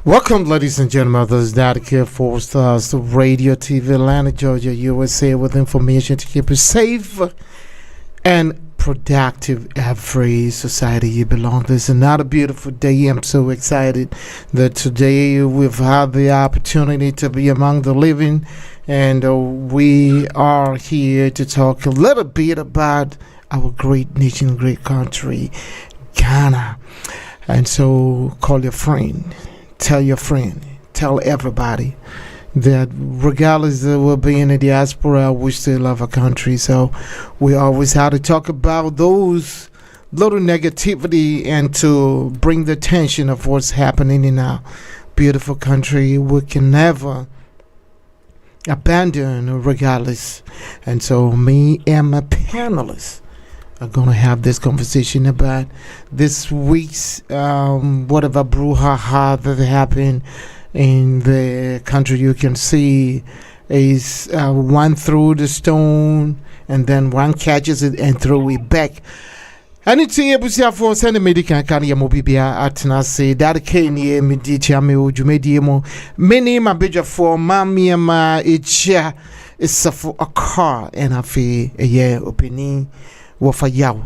Welcome, ladies and gentlemen. This is Dady Kay for Stars Radio, TV, Atlanta, Georgia, USA, with information to keep you safe and productive every society you belong. This is another beautiful day. I'm so excited that today we've had the opportunity to be among the living, and we are here to talk a little bit about our great nation, great country, Ghana. And so call your friend. Tell your friend, tell everybody that regardless of we'll be in the diaspora, we still love our country. So we always have to talk about those little negativity and to bring the attention of what's happening in our beautiful country. We can never abandon regardless. And so me and my panelists are going to have this conversation about this week's whatever brouhaha that happened in the country. You can see is one threw the stone and then one catches it and throw it back. And it's here for sending medical can ya mobibia atna say Dady Kay ni me di chame o dwumadi mo many my beja for mammy ma echa is for a car and a fee a year opening wofa yaw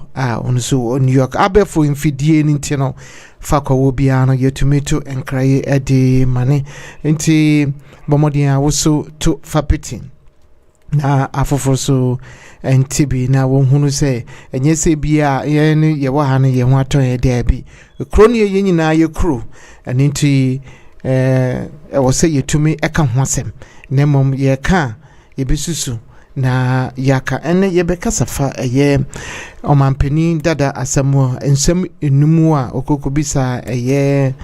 on so New York abefo mfidie nti no fakwa wo bia no yetumeto enkraye ade mane nti bomodin a woso to fapitin na afoforo so ntibi na wo hunu se enye se bia ye ne ye wa ha ne ye ho aton ye da bi kro ne ye nyina ye kro nti e wo se yetumi eka ho asem na mom ye ka ye besusu na yaka ene yebeka safa eye omampeni dada asamo ensem enumu a okokobisa eye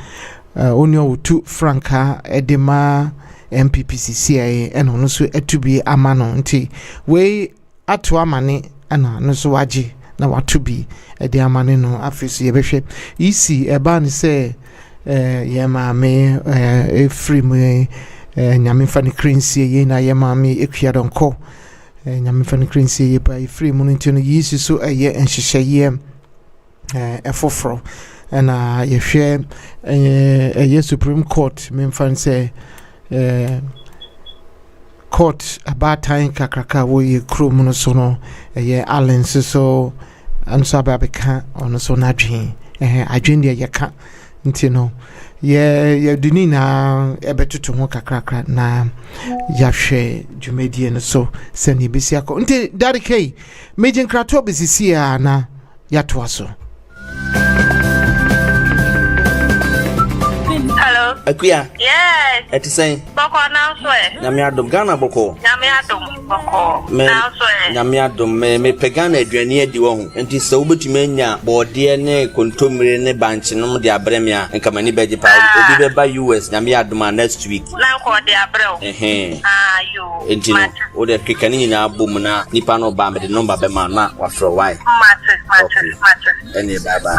onyo otu franka edema MPPCC ene ono so etubi amano nti we atu amane ana no so waje na watubi ede amane no afisi yebehwe isi eba ne se ye maame free me nyame fani krensie ye na ye maame ekua donko nyame fani krensie ye ba free mu nti no yisi so eye enhyehyeye efoforo na ye hwe eye Supreme Court memfan say court about time kakraka wo ye krom no so no eye Allen so anso ababeka ono so nadwen adwen de ye ka nti no ye duni na ebetutu ho kakrakra na yahwe dwumedie no so sani besi akọ nti Dady Kay meje nkrato besisi a na yato aso. Hello. Akuya. Yes. Eti sen. Boko now so e. Nyame adom Ghana boko. Nyame adom boko. Now so e. Nyame adom me pegana aduane adi wo ho. Enti se wobetumi anya bode ne kontomire ne banche no de abrem ya nka mani beje pa obi be ba US nyame adom next week. Na ko de abrem. Yo. Enti no o de kekani nyina abom na nipa no ba me de number be ma na wa fro why. Matter. Eni baba.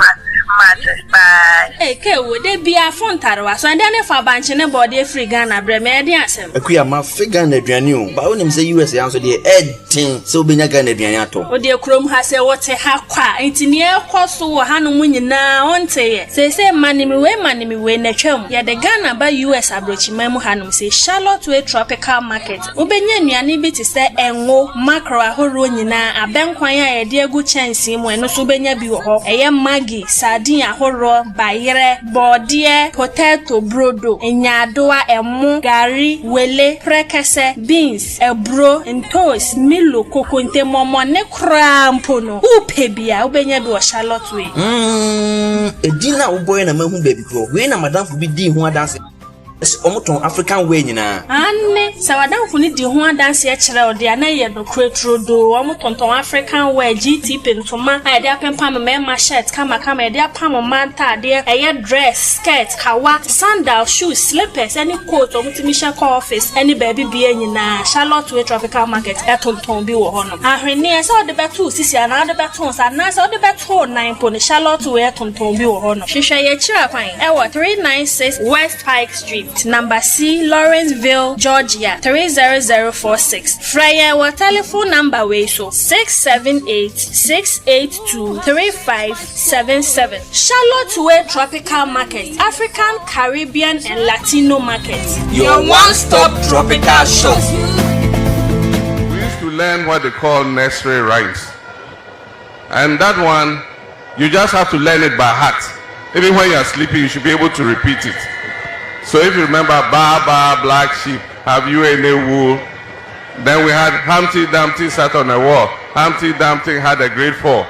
Bye. Hey, Kewo, they be a phone tarwa, so and then if I bunch in a body free Ghana, Bremedi answer. Akuya ma figure na aduane ba wonim say US answer de edin so be nya Ghana aduane ato. O de krom ha say what ha kwa, enti ne ekoso wo ha no mu nyina onte ye. Say manimi we na twam. Ya de Ghana ba US abrochima mu hanom say Charlotte we tropical market. Obenya nuane bi te say enwo macro ahoro nyina abenkwan a ye de agu chance mu eno so benya bi wo ho. Eye magi sardine ahoro bayere bodie potato brodo enyadoa emu gari wele prekese beans ebro ntos milo kokonte momo ne krampo no upebia ubenya bi wo Charlotte we edina uboy na mahu baby pro we na madam fu bi di ho adanse omoton African way nyina anne sawadamfo ni di ho adanse e kire ode anaye do kretrodo omotonton African way GT pentoma ade apempa me shirt kama ade apam manta ade eye dress skirt kawa sandal shoes slippers any coat omutimi sha office any baby bia nyina Charlotte way tropical market etonton bi wo ho no ahwene e se ode beto sisi ana ode beto sa na se ode beto 9 po ni Charlotte way etonton bi wo ho no hwehwe ye kire kwan e wo 396 West Pike Street Street, number C, Lawrenceville, Georgia 30046. Fryer wa telephone number way so 678-682-3577. Charlotte Way Tropical Market, African, Caribbean and Latino market. Your one-stop tropical shop. We used to learn what they call nursery rhymes. And that one, you just have to learn it by heart. Even when you are sleeping, you should be able to repeat it. So if you remember, ba ba, black sheep, have you any wool? Then we had Humpty Dumpty sat on a wall. Humpty Dumpty had a great fall.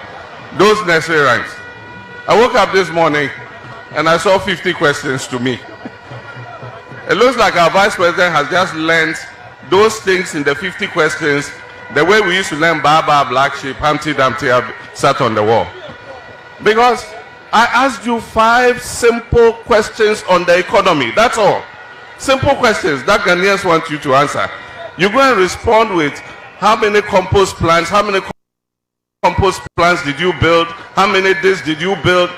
Those nursery rhymes. I woke up this morning and I saw 50 questions to me. It looks like our vice president has just learned those things in the 50 questions the way we used to learn ba ba, black sheep, Humpty Dumpty sat on the wall. Because I asked you 5 simple questions on the economy. That's all. Simple questions that Ghanaians want you to answer. You go and respond with how many compost plants, how many compost plants did you build, how many this did you build.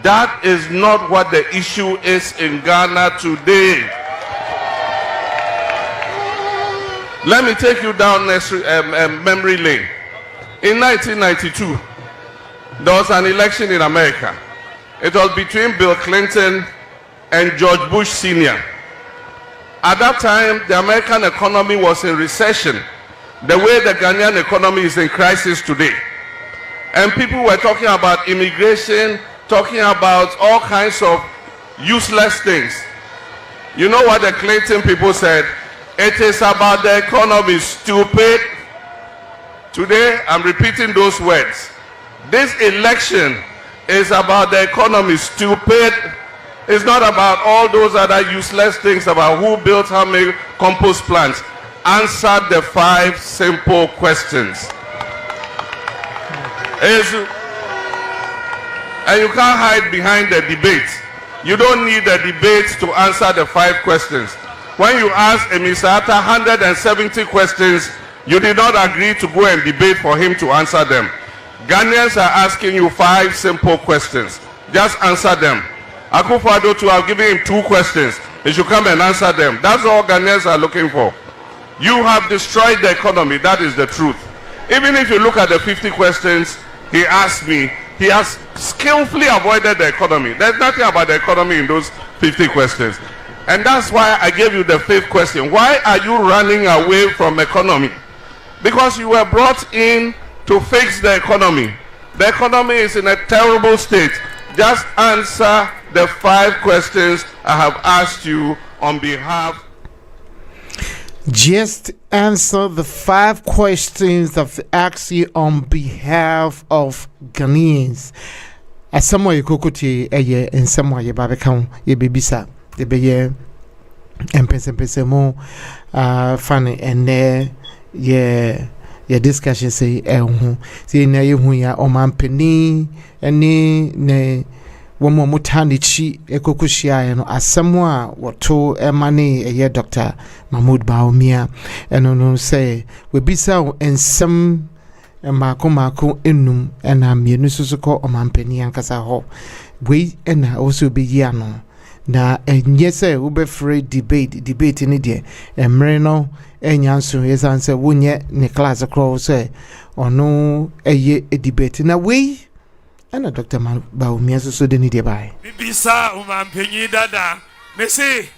That is not what the issue is in Ghana today. Let me take you down memory lane. In 1992, there was an election in America. It was between Bill Clinton and George Bush Sr. At that time, the American economy was in recession, the way the Ghanaian economy is in crisis today. And people were talking about immigration, talking about all kinds of useless things. You know what the Clinton people said? It is about the economy, stupid. Today, I'm repeating those words. This election is about the economy, stupid. It's not about all those other useless things about who built how many compost plants. Answer the 5 simple questions. And you can't hide behind the debate. You don't need the debate to answer the 5 questions. When you ask Emisata 170 questions, you did not agree to go and debate for him to answer them. Ghanaians are asking you 5 simple questions. Just answer them. Akufo-Addo too, I've given him 2 questions. He should come and answer them. That's all Ghanaians are looking for. You have destroyed the economy. That is the truth. Even if you look at the 50 questions he asked me, he has skillfully avoided the economy. There's nothing about the economy in those 50 questions. And that's why I gave you the 5th question. Why are you running away from economy? Because you were brought in to fix the economy. The economy is in a terrible state. Just answer the 5 questions I have asked you on behalf. Just answer the 5 questions I've asked you on behalf of Ghanaians. As someone you could and someone you babacon, ye babisa, the baye, and pesemo, funny, and there, yeah. Your discussion say say na yehu ya omampeni ene ne womo mutani chi ekokushia no asemo a woto emane eye Dr. Mahama Bawumia eno no say we bisa ensem mako enum ena mienu susuko omampeni ankasa ho we ena also be ya no na enye say we be free debate ni de emre no enyanso yesanse wonye ne class across say ono eye debate na we ana Dr. Bawumia so de ni de bai bibisa umampenyi dada mesi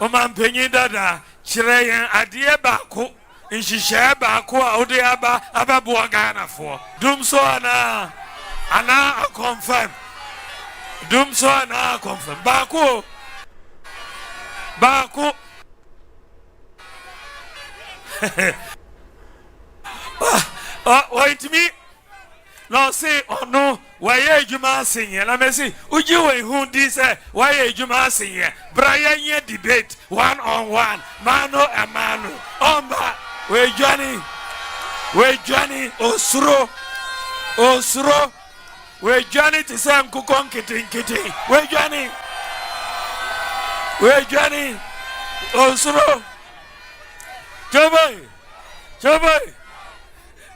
umampenyi dada chireyen adie baako nhihye baako a ode ababu Ghana fo dum so ana confirm dum so ana confirm baako wait me no say oh no why you sing na me say uji we hu this why you sing Brian ye debate 1-on-1 mano a mano omba we Johnny osuro we Johnny to say nkukon kiti we Johnny osuro Joboy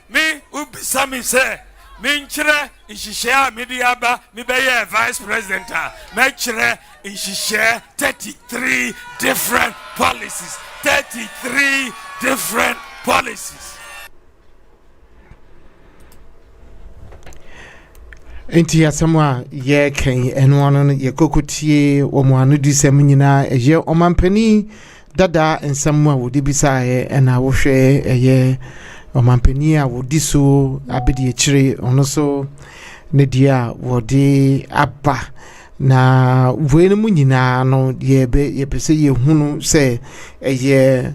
me ubisa me say Minchre Ishishia Midiaba Mibeye Vice President Mechre Ishishia 33 different policies. 33 different policies. Enti asamwa ye kan eno ano ye kokotie omo anu di sem nyina ye omampani dada ensam a wodi bisae ena wo hwe ye omampani a wodi so abedi ekire ono so ne dia wodi aba na wenu mu nyina no ye pese ye hunu se ye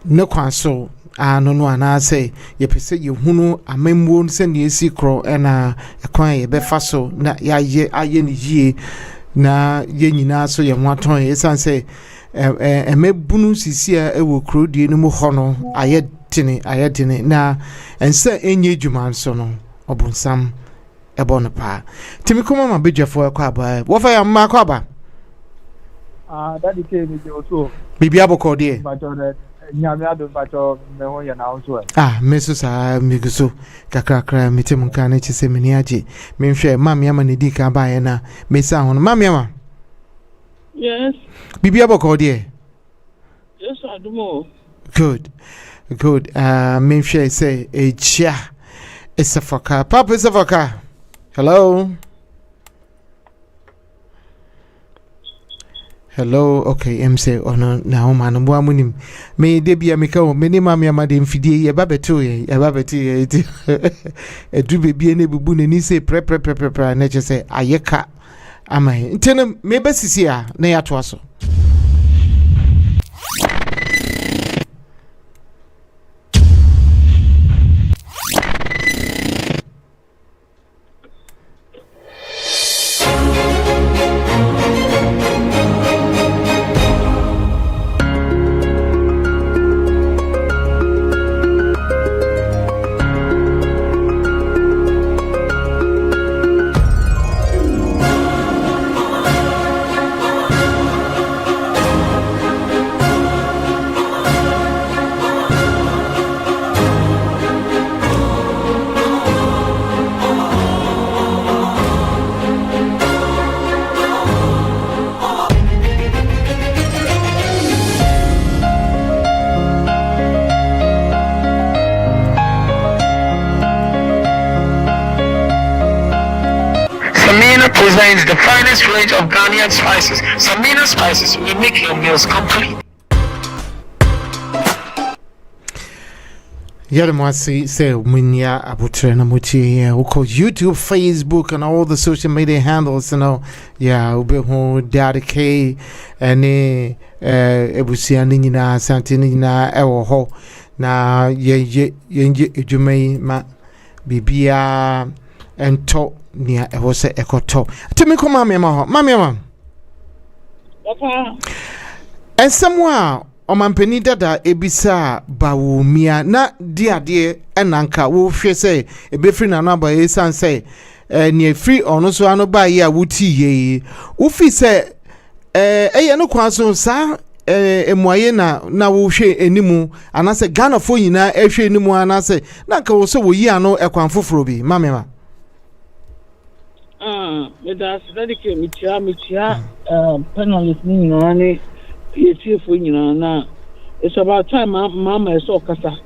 ne kwanso ano no ana say ye pese ye hunu amemwo se ne esi kro na ekwan ye befa so na ye aye ne yie na ye nyina so ye hwaton ye san say emebunu sisia ewo kro die no mu ho no aye tene na ense enye dwuma so no obunsam ebo no pa timi koma ma bedwafo akwa aba wo fa ya ma akwa aba Dady Kay mi je oso bibia boko de nyame ado bacho me ho ya na so meso sa miguso kakrakra mitem nka na chise meni age menhwe mam yama ne di ka ba ye na mesa ho mam yama. Yes. Bibia boko de. Yes, I do. Good. Menhwe say echa Isafaka Papa Isafaka. Hello. Okay, say ono na o man mo amunim me de bia me ka o me ni mam ya made mfidie ye babeto ye edu bebie na bubu na ni say pre na che say ayeka amai ntene me basisi a na ya to aso. Presents the finest range of Ghanaian spices. Samina spices will make your meals complete. Yadamasi say Munya Abutre na Muchi uko YouTube, Facebook and all the social media handles ube ho Dady Kay ene ebusia ni nyina sante ni nyina ewo ho na ye edwumai ma bibia ento nia ewo se ekoto timi ko mama ho mama papa ensamwa omampani dada ebisa Bawumia na diade enanka wo hwe se ebefri na no aba esan se ne free ono so ano ba ye a wuti ye wo fi se eye no kwaso sa emuaye na wo hwe enimu anase Ghana fo nyina ehwe enimu anase na nka wo so wo yi ano ekwan foforo bi mama that's Dady Kay mitia panelists ni nyina ne yetiefo nyina na it's about time mama is okasa.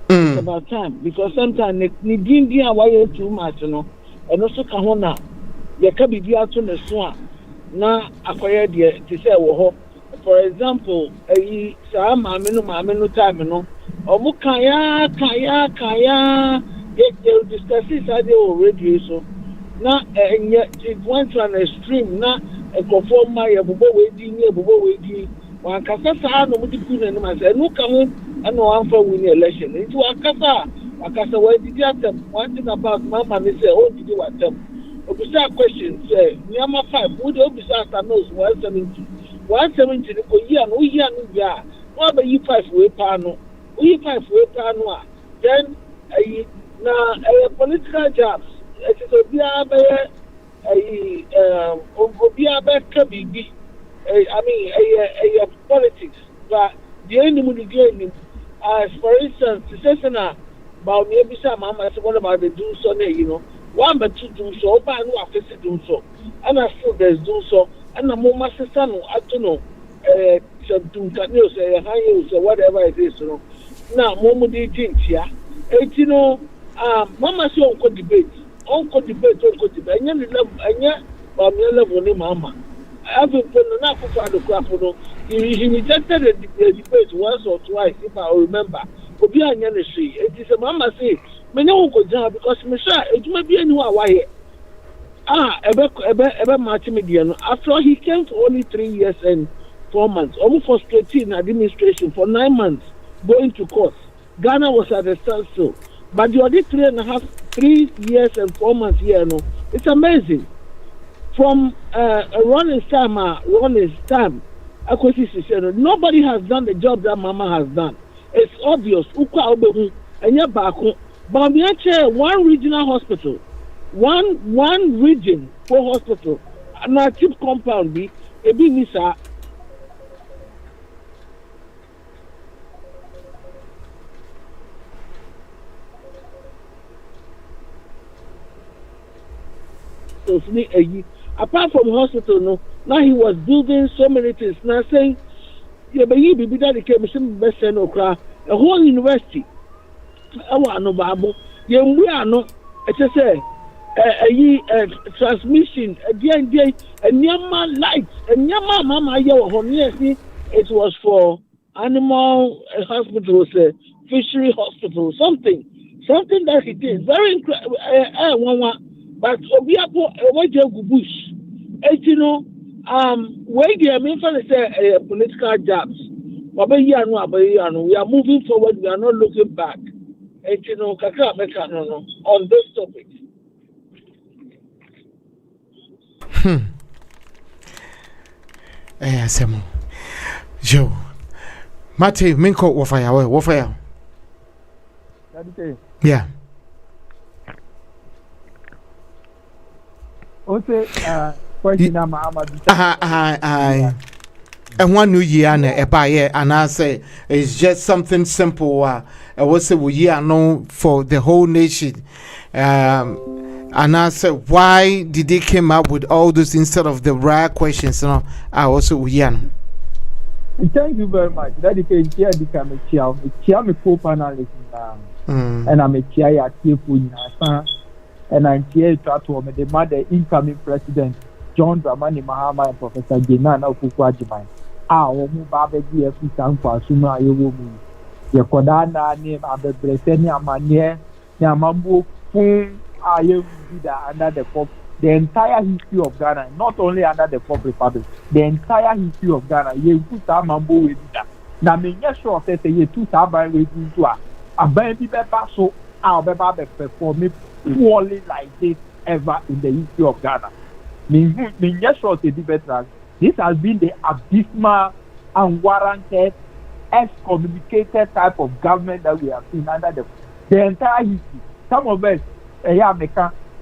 It's about time because sometimes ni din a why too much no and also ka ho na ye ka bibia to ne so a na akoye de ti say wo ho for example sa mama no time no omu kaya they discuss it at the radio so na it went to an extreme na ekofo ma ye bobo we di wan kasa sa no mudi kuna no ma say no ka ho and one for win election it wakasa we did atem one thing about mama me say oh did what them obisa question say nyama 5 would obisa atanos 170 ko yi an oyi an bia no ba yi 5 we pa no oyi 5 we pa no a then na political jobs it is obia be obia be ka bibi I mean politics but the enemy game as for instance the session Bawumia bisa Mahama said, what about the do so? You know, one but two do so, but no office do so. And I still there's do so. And the moment sister, I don't know, whatever it is, you know. Now, Momo did things, yeah. You know, Mama said, Uncle debate, and yet, level, Mama. I haven't put enough for the crap, you know. He rejected the debate once or twice, if I remember. Obi anyane shi it is a mama say me no go down because me sure it may be anyone why ebe match media no after he came for only 3 years and 4 months almost frustrating administration for 9 months going to court. Ghana was at a standstill, but the other 3 years and 4 months here no, it's amazing. From running time nobody has done the job that Mama has done. It's obvious. Ukwa obehu enya baako. Bawumia chair one regional hospital, one region for hospital. Na cheap compound bi ebi ni sa. Apart from hospital, no, now he was building so many things. Now saying. Yeah, but you be Dady Kay best a whole university. I no Bible. Yeah, we are no. It's just a transmission. Again, a Nyama lights. A Nyama Mama it was for animal hospital, fishery hospital, something that he did. Very incredible. But Obiapo, what you bush? You know. Where the main say political jobs. We are moving forward. We are not looking back. And you know, on this topic. Semo. Joe. Mate, Minko, Wafaya. Yeah. Okay, and 1 new year and I say it's just something simple. I will say we know for the whole nation. And I said, why did they come up with all this instead of the rare questions? You know, I also know. Thank you very much. Dady Kay here become a chair, me co-panelist and I'm a chair at and I'm here to the mother incoming president. John Dramani Mahama and Professor Gena na Okukwajimai. Omu babe gi efi sanko asuma ayewo mu. Ye koda na name abebrese ni amanye ni amambu fun ayewu bida under the pop. The entire history of Ghana, not only under the Pop Republic, the entire history of Ghana, ye put amambu we bida. Na me nye sure say ye two saban we do a aban bi beba so a beba be perform poorly like this ever in the history of Ghana. This has been the abysmal, unwarranted, excommunicated type of government that we have seen under the entire history. Some of us,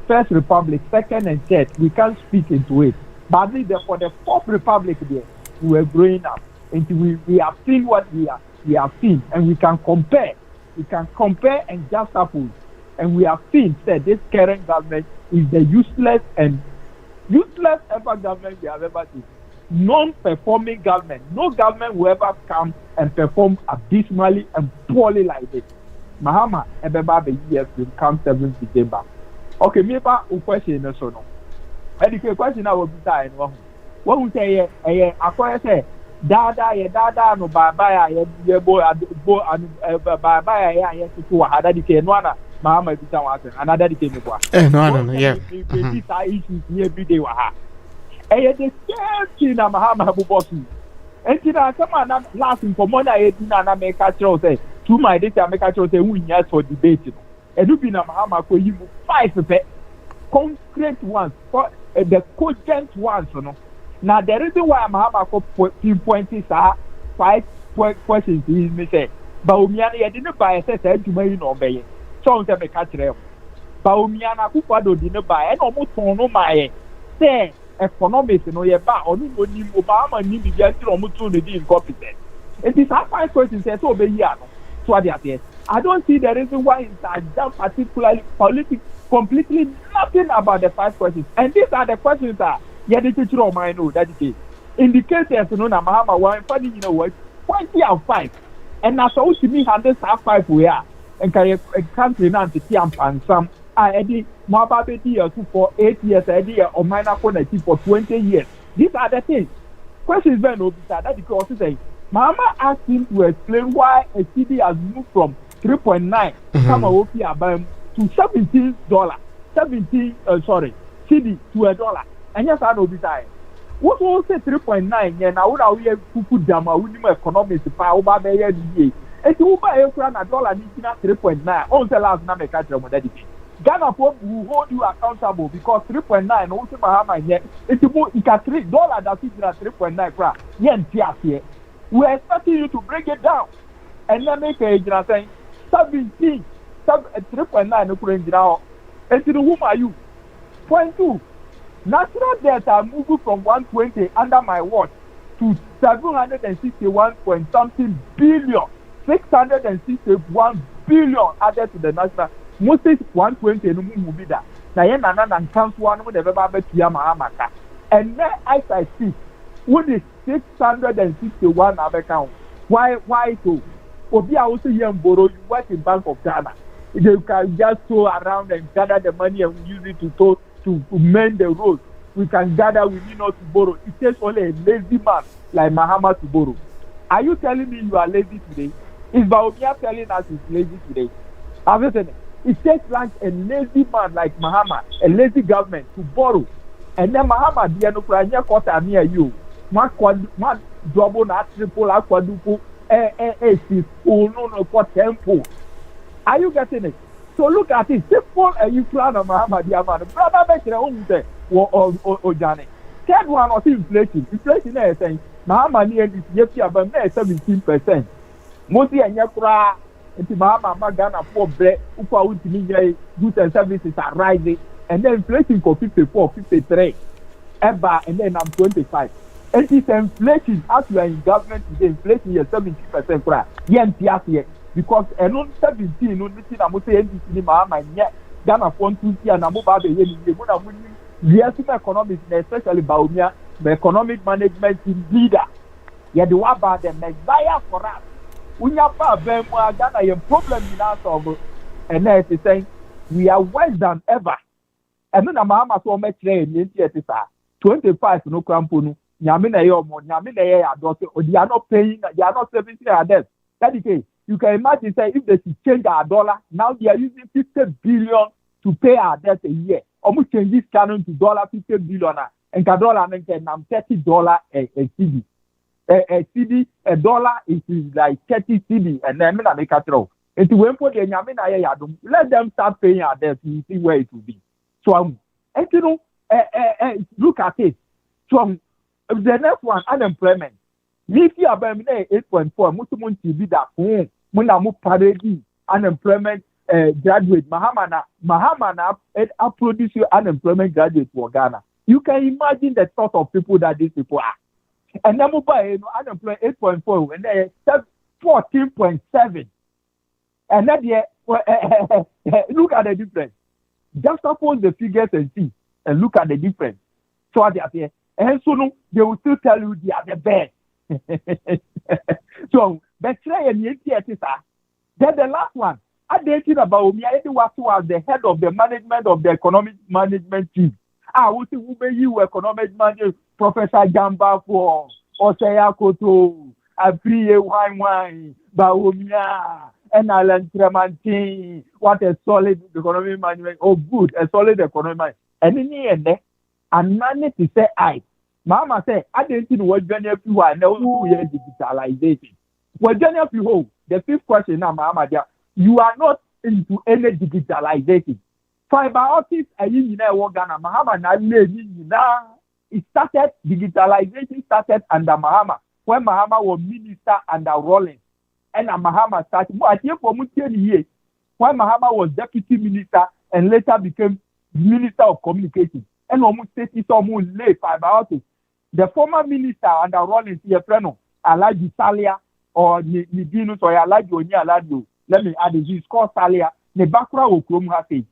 First Republic, Second and Third, we can't speak into it. But for the Fourth Republic there, we were growing up. And we have seen what we have seen. And we can compare. We can compare and juxtapose. And we have seen that this current government is the useless ever government we have ever seen. Non-performing government. No government will ever come and perform abysmally and poorly like this. Mahama Ebeba the years will come 7th December. Okay, me ba o question so no. The question I will be saying one who say akoye say dada no baba ye bo baba ye to wa Dady Kay no na Mahama bi san wa sen ana Dady Kay me kwa no yeah this are issues every day wa ha the same thing na Mahama bu boss enti na sama na last information na edina na make catch say to my data make catch say we need for debate edu bi na Mahama ko yi mu 5 concrete ones for the cogent ones no. Now the reason why Mahama ko pinpoint is 5 questions is me say Bawumia ye didn't buy say adwuma yi no obeye so on say me catch them Bawumia na kukwado di no buy e no mo ton no my say economics no ye ba onu no ni mo ba ma ni bi ya ti no mo tun no di incompetent it is 5 questions say so obeyi ano so ade ate I don't see the reason why it's that particularly completely nothing about the 5 questions. And these are the questions that yeah, the teacher of mine know that it in the case there's no Mahama one funny, you know what, 20 and 5. And that's all to me handles half 5 we are and country now to see and some I Eddie Mwababe dear for 8 years idea or minor for 20 years. These are the things. Questions very no that because say Mahama asked him to explain why a CD has moved from 3.9 to $17. CD to $1. And yes, I know this time. What will say 3.9? Yeah, now we have put down our economics power by the year. And you buy a $1 3.9. On the last name, catch your modality. Ghana will hold you accountable because 3.9 also Mahama yet. It's about $3 that is at 3.9. Yes, we are expecting you to break it down and then make a saying 3.9 now. And to the whom are you? Point 2. National debt are moving from 120 under my watch to 761 point something billion, 661 billion added to the national. Most 120 no move be that. Now yen and count one with the Baba Mahama. And then as I see, what is 661 account? Why so? Obi also young borrow, you work in Bank of Ghana. You can just go around and gather the money and use it to mend the road. We can gather, we need not to borrow. It takes only a lazy man like Mahama to borrow. Are you telling me you are lazy today? Is Bawumia telling us he's lazy today? It takes like a lazy man like Mahama, a lazy government to borrow. And then Mahama, the Ukrainian quarter near you. One double, not triple, quadruple, for temple. Are you getting it? So look at it. Simple and you plan on Mahama Diamond. Brother, make your own day or Johnny. Third one was inflation. Inflation is saying Mahama near this year about 17%. Mostly and Yakura. Into Mahama Ghana for bread, goods and services are rising, and then inflation for 54, 53, and then I'm 25. And it's inflation as you are in government today, inflation is 70%. Yes, because and 17, no, this is I'm saying Mahama, Ghana for 2 years, and I'm about the economics, especially Bawumia, the economic management leader. Yeah, the one about the Messiah for us. We have a problem in our solve, and then it's saying we are worse than ever. And then Mahama so much in 25 no cramponu, Yamina Yomo, Yamina daughter, or they are not paying, they are not servicing our debt. That is it. You can imagine say if they should change our dollar, now they are using 50 billion to pay our debt a year. Almost change this canon to $50 billion and dollar and $30 a CD. A CD, $1 is like 30 CD, and then I make a throw. If you wait for the Yamina, let them start paying our debt, you see where it will be. So, and you know, look at it. So, the next one, unemployment. If you are 8.4, Musumun TV that home, Munamu Paredi, unemployment graduate, Mahama produce unemployment graduate for Ghana. You can imagine the sort of people that these people are. And then mobile unemployed 8.4 and then 14.7. And then look at the difference. Just suppose the figures and see and look at the difference. So they are there. And so no, they will still tell you they are the best. So but then the last one, I didn't about me. I was the head of the management of the economic management team. I will see who you economic manager, Professor Gamba for Osaya Koto, Apriye Wine, Bawumia, and Alan Tremantin. What a solid economic management. Oh, good, a solid economic management. And in the end, and none to say I. Mama said, I didn't know what Johnny P. I know who is digitalization. Well, Johnny P. The fifth question now, Mama, you are not into any digitalization. Fiber optics, Ghana, Mahama, it started, digitalization started under Mahama, when Mahama was minister under Rawlings. And Mahama started, I think for 10 years, when Mahama was deputy minister and later became minister of communication. And almost 30 someone late fiber optics. The former minister under Rawlings, Alaji Salia, or Nidinus, or Alaji Oni Aladio, let me add it, he's called Salia. The background will come happy.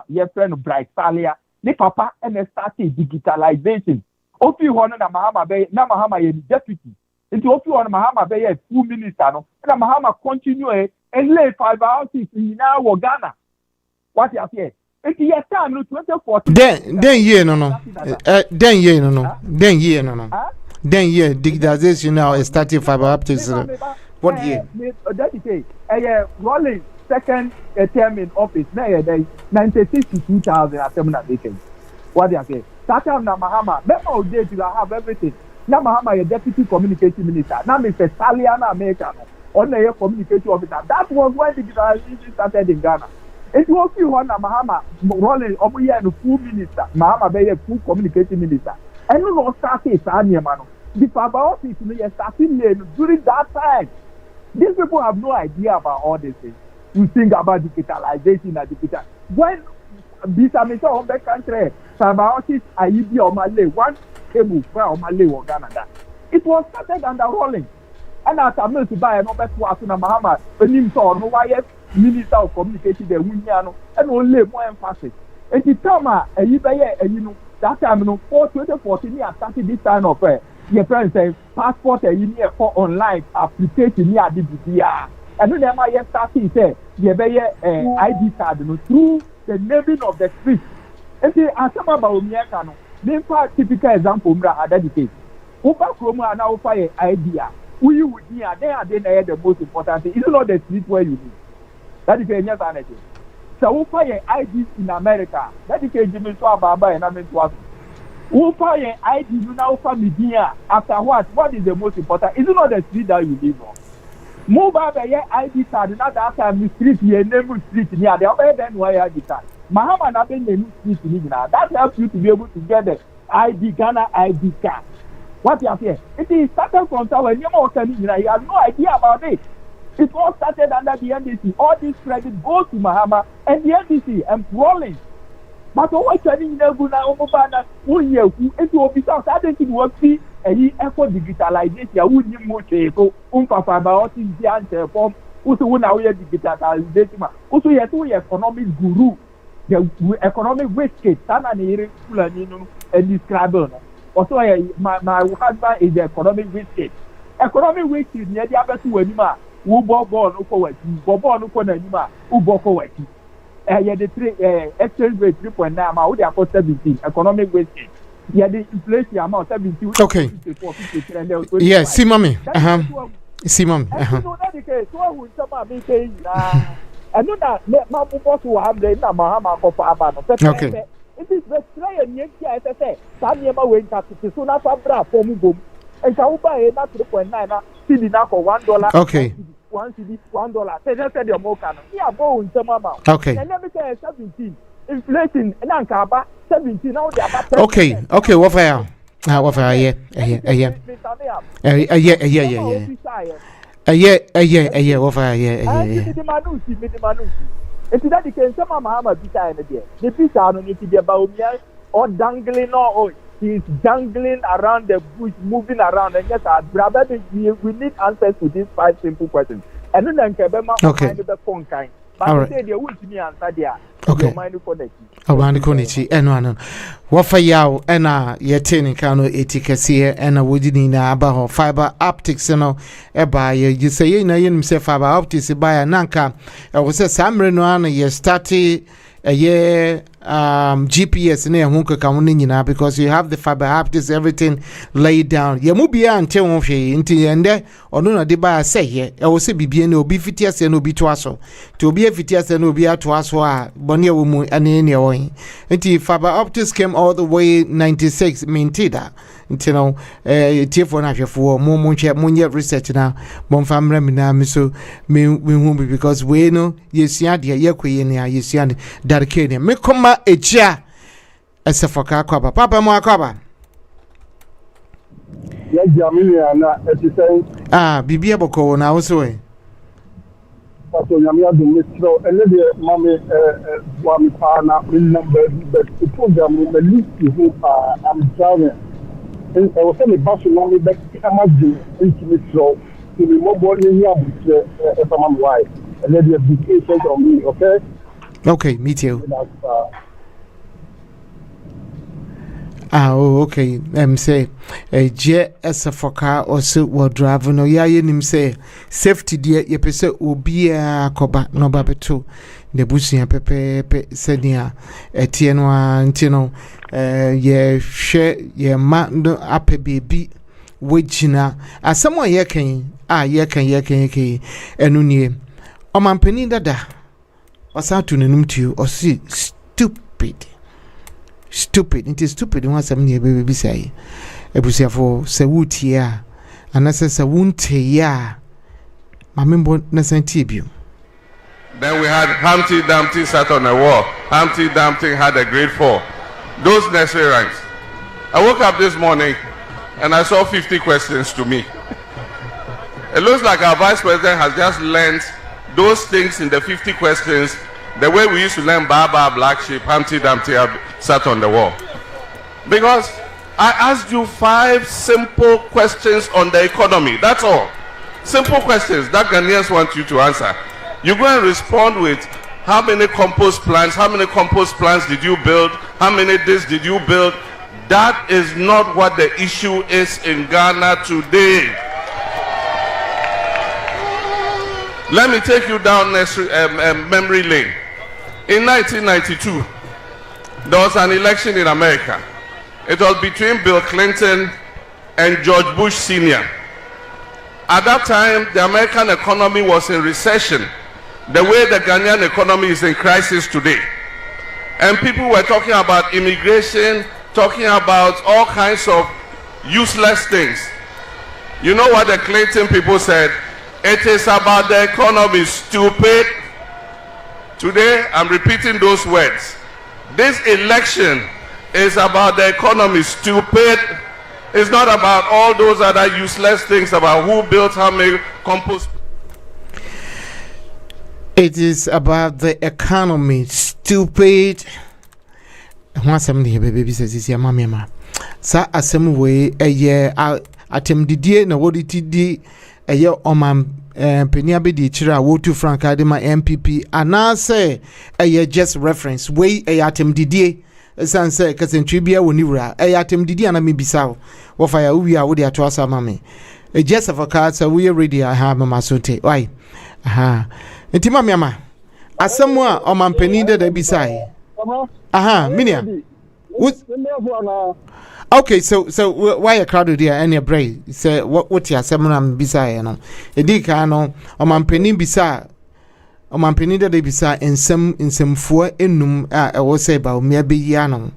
Your friend Bright Salia. The papa and started digitalization. Ofi one na Mahama Bay, na Mahama ye deputy. Into Ofi one Mahama Bay a full minister no. Na Mahama continue and lay fiber houses in now Ghana. What you say? It's year time no 2014. Then year no. Then year no. Then year no. Then year digitalization now is starting fiber optics. What year? Dady Kay, rolling second term in office. Now 96 to 2000 at terminal vacancy. What you say? That time na Mahama, remember day you have everything. Now Mahama, a deputy communication minister. Now Mr. Saliana America, on the communication officer. That was when digitalization started in Ghana. It was you one Mahama rolling over here and full minister. Mahama be a full communication minister. And you know started Sanya the fiber office is starting during that time. These people have no idea about all these things. You think about digitalization and digital. When Bisamisa on the country, Sabautis, Aibi or Malay, one cable for Malay or Canada. It was started under rolling. And as I'm to buy an Obet Wasuna Mahama, the name saw no YF Minister of Communication, the Winiano, and only more emphasis. And the time, you know, that time, 2014, I started this kind of your friend says passport you need for online application near the BBR. And then my starting say you ID card through the naming of the street. And say Mahama Bawumia kano. Name for typical example mra Dady Kay. Upa Chroma and now fire idea. Who you would near there the most important thing. It's not the street where you live. Dady Kay never anything. So fire ID in America. Dady Kay Jimmy Swababa and I mean to who fire ID you now family here after what? What is the most important? It's not the street that you live on. Move over your ID card, not that time the street here, name street near the other than why ID card. Mahama not been the new street in now. That helps you to be able to get the ID Ghana ID card. What you have here? It is started from tower and you have no idea about it. It all started under the NDC. All this credit goes to Mahama and the NDC and rolling. But what training level now who will be so I think it will be a effort digitalization. Who need more to fiber the answer form. Also, when now digitalization. Also, you have to economic guru, the economic wastage. And describe. Also, my husband is the economic wastage. Economic wastage near the other two anima. Who bought no forward, Bobo no anima, who bought forward. The exchange rate 3.9, would have 17 economic wastage. Yeah, the inflation amount 17. Okay. Yeah, see, mommy. See, mom. So that the case. So we somebody saying, I know that my boss will have the Mahama for Abano. Okay. It is the try and yet, as I say, Sanyama went up to soon after for Mugum. And shall buy a 3.9 CD now for $1. Okay. $1. Say just said your more canon. Yeah, go in some amount. Okay. And let me say 17. Inflation and Ankaba 17 now they are okay, what for? What for? Yeah. What for? It's that the case of Mahama Bita and the pizza on it to be about or dangling or he's dangling around the bush, moving around, and yes, brother, we need answers to these 5 simple questions. And then Kabema find the phone kind. But they won't me answer there. Okay. Around the Konichi, and one. What for yaw, and yet, Kano etikasi, and a wooden about fiber optics, you say, you say fiber optics by a nanka. I was a Samreno, ye started a year GPS near Hunka Kamunina because you have the fiber optics, everything laid down. Yamubia and Teonfi into Yende, or no, de by say here, I will say Bibiano, be fitias and be twasso. To be a fitias and be a twasso, Bonia Wumu and any way. Until fiber optics came all the way 96, Mintida. Until Tiffon after for more Munya research now, Bonfam Remina, Misso, me because we know, yes, Yadia, Yakuina, yes, Yan, Darkania, Mekoma. Eja Esefoka Kwaba Papa mo akwaba Ya jamia na etisen bibia boko na wo so e Pato nyamia do metro ene de mame wa mi pa na min number but the program me list who I'm driving and I was saying pass no me back amaju into metro to me mobile ni abuche from my wife and then the big effect on me, okay? Okay, me too. Okay. Say, je as a foka or so will drive no ya nim say safety dear ye pese obi a koba no babeto the busia pepe senia etienwa ntino ye hwe ye ma no ape baby wejina asemo ye kan ye kan enu nie o mampani dada wasatu nenum tu o si stupid it is stupid one some near baby say ebusia for se wutia anase se wunte ya mamembo na santibio. Then we had Humpty Dumpty sat on a wall. Humpty Dumpty had a grade 4. Those nursery rhymes. I woke up this morning and I saw 50 questions to me. It looks like our vice president has just learned those things in the 50 questions the way we used to learn Baba, Black Sheep, Humpty Dumpty sat on the wall. Because I asked you 5 simple questions on the economy. That's all. Simple questions that Ghanaians want you to answer. You go and respond with how many compost plants did you build? How many this did you build? That is not what the issue is in Ghana today. Let me take you down memory lane. In 1992, there was an election in America. It was between Bill Clinton and George Bush Sr. At that time, the American economy was in recession, the way the Ghanaian economy is in crisis today. And people were talking about immigration, talking about all kinds of useless things. You know what the Clinton people said? It is about the economy, stupid. Today, I'm repeating those words. This election is about the economy, stupid. It's not about all those other useless things about who built how many compost. It is about the economy, stupid. One something baby says your mama. Sa asem way a year atem didie na wodi tidi a year omam penia be di chira wotu frank adema MPP anase a year just reference way a atem didie san say kasentwi bia woni wura a atem didie na me bisaw wo fa ya wi a wodi ato asa mame a just of a card so we ready I have mama sote why aha enti mama ama asem a omam penide da bisai aha minia okay, so why a crowd there any break say what ya seminam bisa no edika no omampeni bisa omampeni de bisa ensemfo enum a ewo say Bawumia be ya no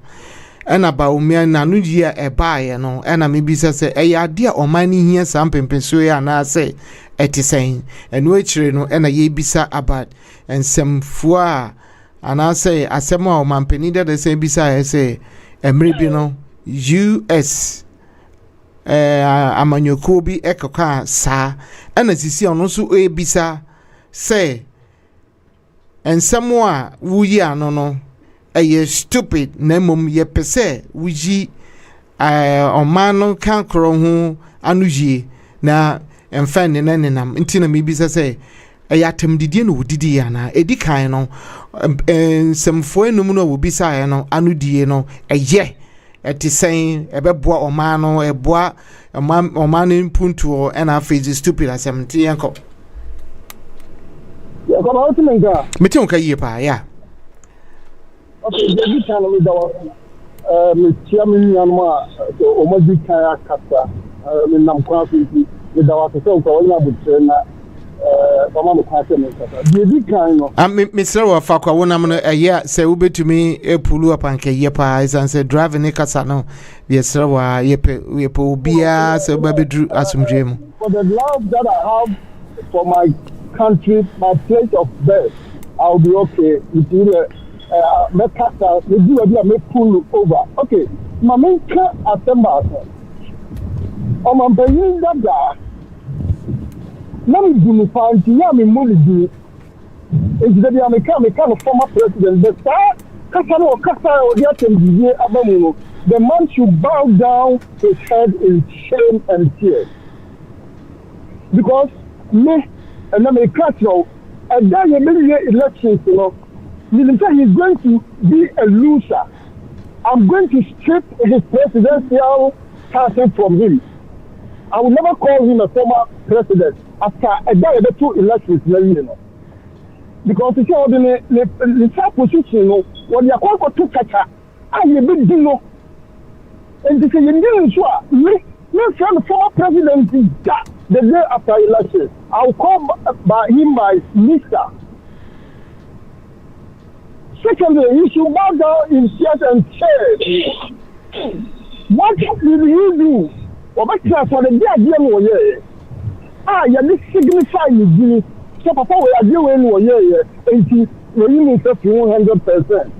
ena Bawumia na no yia e baaye no ena me bisa say e ya de omani hia sampempenso ya na say etisen enu echire no ena ye bisa about ensemfo a ana say asemo omampeni de say bisa say emre bi no US amanyoko bi ekoka sa ana sisi ono so ebisa say ensemo a wuyi ano no eye stupid na mom ye pese wuji omano kan kro ho anuji na emfane na nenam ntina me bisa say ayatem didie no didi ya na edikan no semfo enum no obisa ya no anudie no eye eti saying ebeboa omano eboa omano impuntu and afezi stupid as 70 yanko ya kwa watu menga meti onka yie pa ya okay the channel me da me tia me nyanma o maji kan akasa me nam kwa fi me da watu so kwa wona butre na mama mo kwa me kasa the kan no Mr. Wafakwa wona mo aya se ubetumi epulu apanke ye pa isan se driving ne kasa no Mr. Wa yepe obia se babedru asumdwe mu for the love that I have for my country, my place of birth, I'll be okay. If you make kasa me do me pull over. Okay, my main car assemble. I'm paying that. Let me do my fancy. Yeah, me money do. It's the American former president. The star, the man should bow down his head in shame and tears. Because me and American, and then elections, you know, he's going to be a loser. I'm going to strip his presidential title from him. I will never call him a former president after a day or two elections, you know. Because it's all the top position, you know, when you are called to catch her, I'm a big deal. And this is a new sure. Let's have the former president the day after election. I'll call by him by Mr. Secondly, he should bow down in chairs and chairs. What did he do? What class for the day again? You signify you. So, Papa, we are doing 80, when you 100%.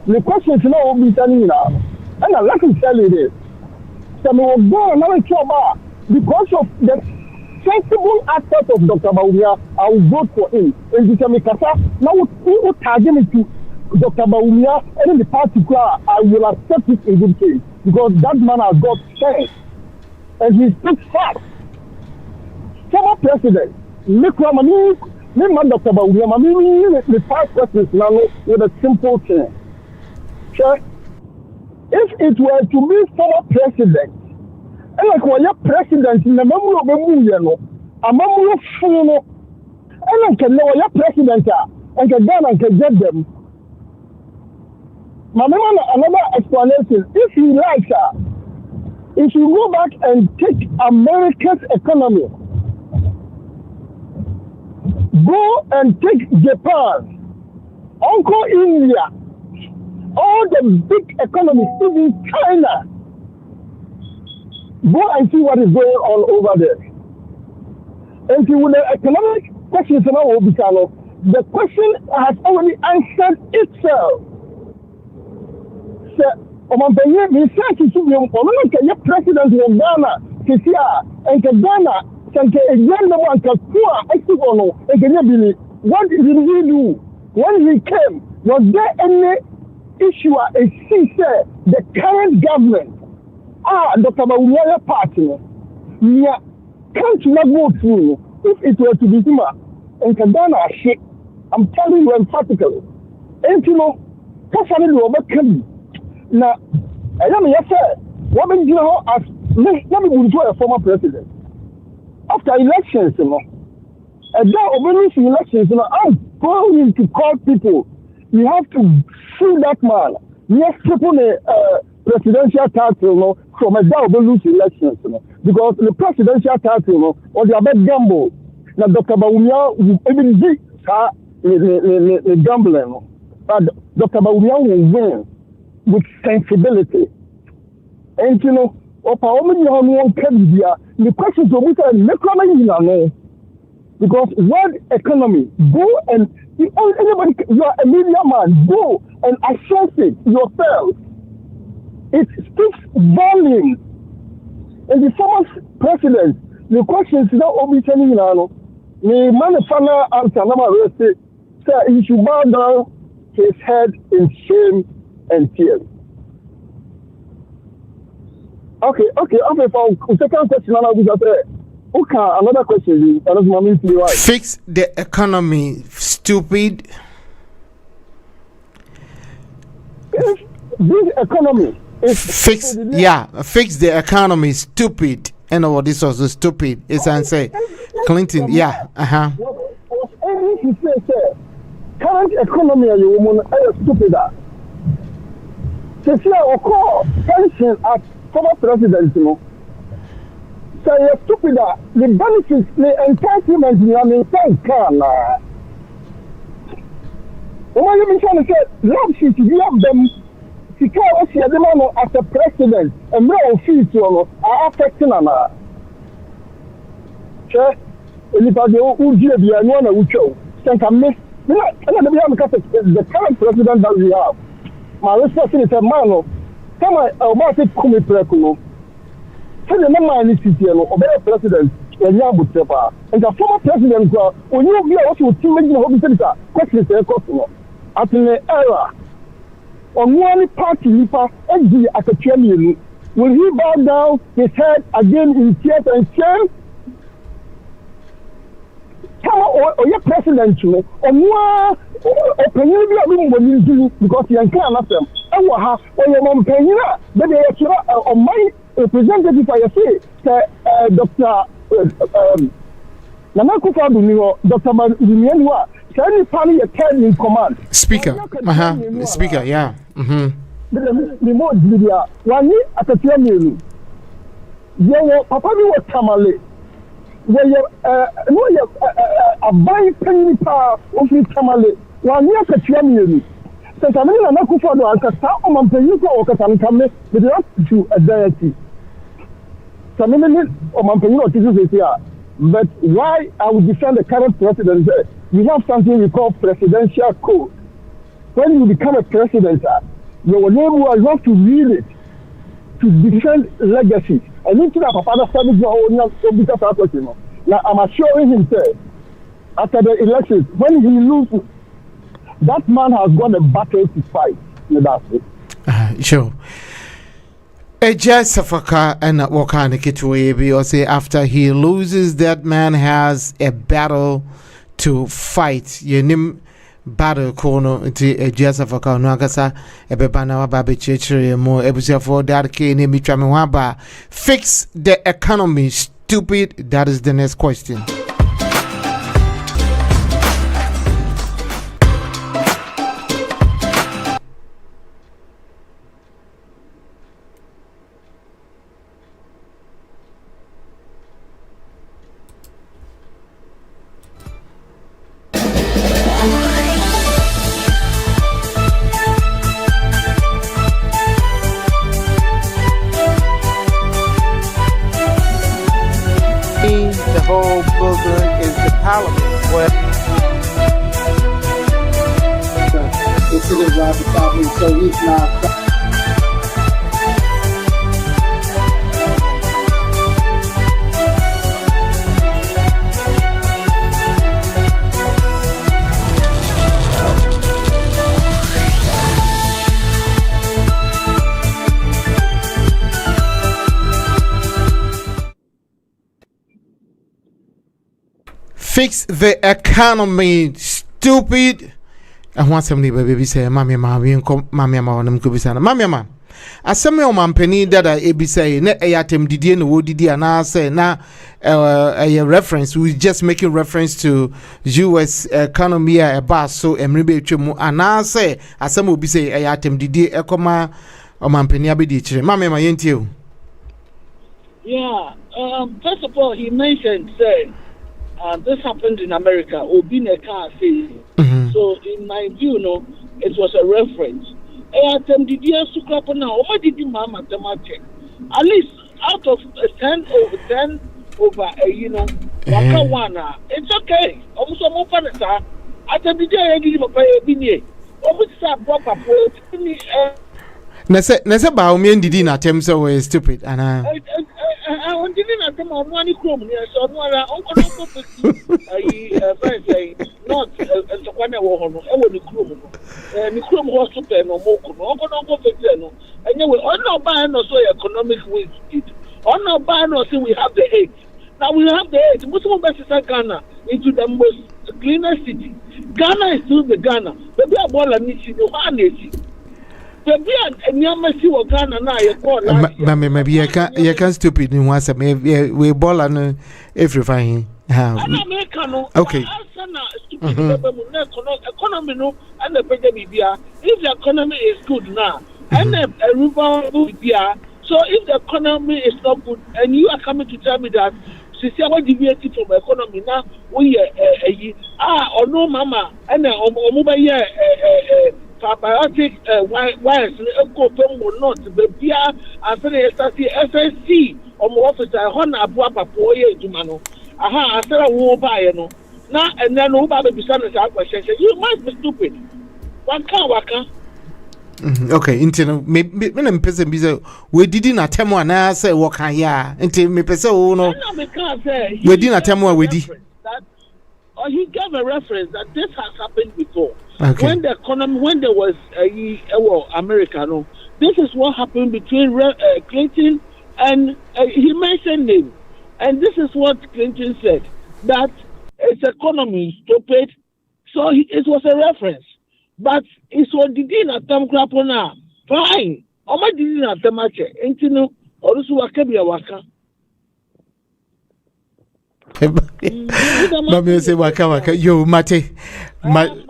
The question is now be telling now. And I like to tell you this. So, we will go another job because of the sensible aspect of Dr. Bawumia. I will vote for him. And you tell me, now we will target me to Dr. Bawumia and the particular, I will accept it in good case because that man has got sense and he speaks facts. Former president, me man Dr. Bawumia, me the 5 questions now with a simple thing. Sure. If it were to be former president, and like when you're president in the memory of a memory of full, and I can know your president and can then I can get them. Another explanation. If he likes her, if you go back and take America's economy, go and take Japan, Uncle India, all the big economies, even China. Go and see what is going on over there. And see with the economic questions now, the question has already answered itself. Research is your president of Ghana, and Ghana, what did he do when he came? Was there any issue? The current government, Dr. Bawumia party, can't not go through if it were to be him and Ghana shit. I'm telling you emphatically. And you know, what's happening now, I am yes, what made you as let me enjoy a former president after elections, you know. And then over elections, you know, I'm going to call people. You have to sue that man. Yes, people presidential title, you know, from a double elections, you know, because the presidential title, you know, or the bad gamble. Now, Dr. Bawumia will even do the gambling, but Dr. Bawumia will win with sensibility. And you know, the question is because world economy, go and anybody, you are a media man, go and assess it yourself. It speaks volumes. And the former president, the question is now obviously, the man final answer, say he should bow down his head in shame and tears. Okay. For second question, another question. Fix the economy, stupid. If this economy is fix the economy, stupid. And what this was stupid. It's answer Clinton. Yeah. He says, current economy, you woman, stupid. To see our call pension as former president, you know. So you're stupid. The benefits, the entitlements, you know, in can. What you been trying to say? Love sheet, you have them. She can't see the man as a president, and no fees, you know, are affecting them. Sure. Anybody who did the one who chose, think I miss. The current president that we have. My response is a man. Come on, say come prekuno. Say the man is city no obey president and ya butepa. And the former president go when you be also team making hobby center. Question say cost no. At the era on one party nipa egi akatwamienu. Will he bow down his head again in tears and shame? Come your president, or more opinion because you can't them. And what have your mom paying up? But they are on my representative, I say, Dr. Nanakufa Bunio, Dr. Manuel, can you find a 10 in command? Speaker, speaker, yeah. The more media, 1 year at a 10 years. Yeah, Papa, you were Tamale. Where you a buy penny power of the Tamale, 1 year at 10 years. Since I'm in Nanakufa, I can start on my Penuka or Katamkame, with the to a deity. Some minute or my Penuka is here. But why I would defend the current president? We have something we call presidential code. When you become a president, your name will have to read it to defend legacy. I need to have a father service now I'm assuring him that after the election, when he loses, that man has got a battle to fight. That's it. Sure. Just Safaka and what kind of kitwe or say after he loses, that man has a battle to fight. Your name battle corner into just Safaka Nagasa, a bebana baby church, more episode for that Kay name Tramwaba. Fix the economy, stupid. That is the next question. The whole program is the parliament where it's in the Robert Bobby, so he's not. Fix the economy, stupid. I want somebody baby say, Mammy, Mammy, Mammy, Mammy, Mammy, as some of my penny that I be say, net a atom did you know did and I say now a reference, we just making reference to US economy a bus so maybe and I say, as some will be say a atom did you ecoma or my penny abidi, Mammy, my ain't you. Yeah, first of all, he mentioned, say, this happened in America, Obina car say. So, in my view, it was a reference. What did you mama check? At least out of 10 over 10 over, it's okay. Almost a more fun. I tell the day I give a pay a binny. Almost a proper poet. Nasa Bawumia did not attempt so stupid and I didn't attempt on one chrome. Yes, on one uncle say not as one hour. I would chrome. And the chrome was to pay no more. And you will not buy no so economic with it. On no buy no say we have the 8. Now we have the 8. Muslim best Ghana into the most cleanest city. Ghana is still the Ghana. But we are born and it's in the maybe you can't stupid in once we ball and everything. Okay. Economy no and the if the economy is good now and a so if the economy is not good and you are coming to tell me that since you are deviating from economy now we or no mama and probiotic wires will not be as SSC or more officer Hona Buapa Poye Jumano. Aha, I said I won't buy now and then nobody beside us. You might be stupid. Waka. Okay, into maybe when person be we didn't attempt one I say what can ya until me person no we didn't attempt what we did. Or he gave a reference that this has happened before. Okay. When the economy, when there was America, this is what happened between Clinton and he mentioned him, and this is what Clinton said that its economy stupid. So it was a reference. But it's what the deal at Tam Crapona. Fine. How much did you at the match? Ain't you know, or this Wakabi Waka? Mami say waka yo mate mama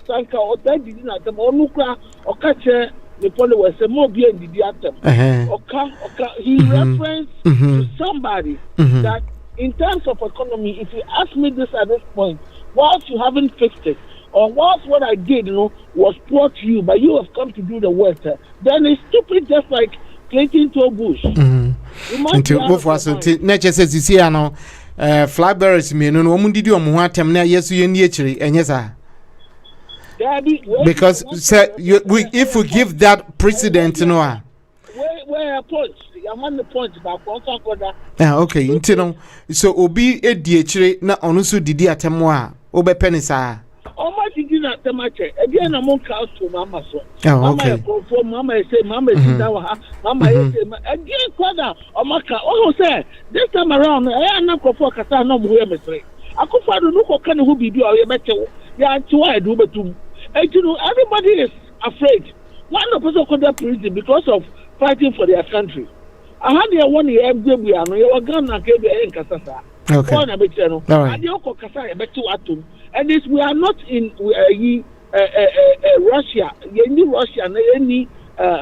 sanka o that did not the onukra o catch the police was a more be in the atom he referenced to somebody that in terms of economy, if you ask me this at this point, whilst you haven't fixed it, or whilst what I did, was poor to you, but you have come to do the work, then it's stupid just like Clinton to Bush. Until both was nature says you see, I know, flybearers me, no one did you on one time now, yes, you in the and yes, sir. Because if we give that precedent, no. Where point? I'm on the point about okay, you so obi e diechire na onu so didi atemwa obe penisa. O ma didi na temache. E bi na mon ka to mama so. Okay. Mama say mama is that wa. Mama say e di kwada o maka o say this time around e na kofo kasa na mo we mesre. Akofo do no ko kan ho bibi o ye betewo. Ya ntiwa e do betum. Everybody is afraid. One person could have prison because of fighting for their country. I had the 1 year baby and you were gonna give in Casasa. Okay. All right. And this we are not in Russia. Russia any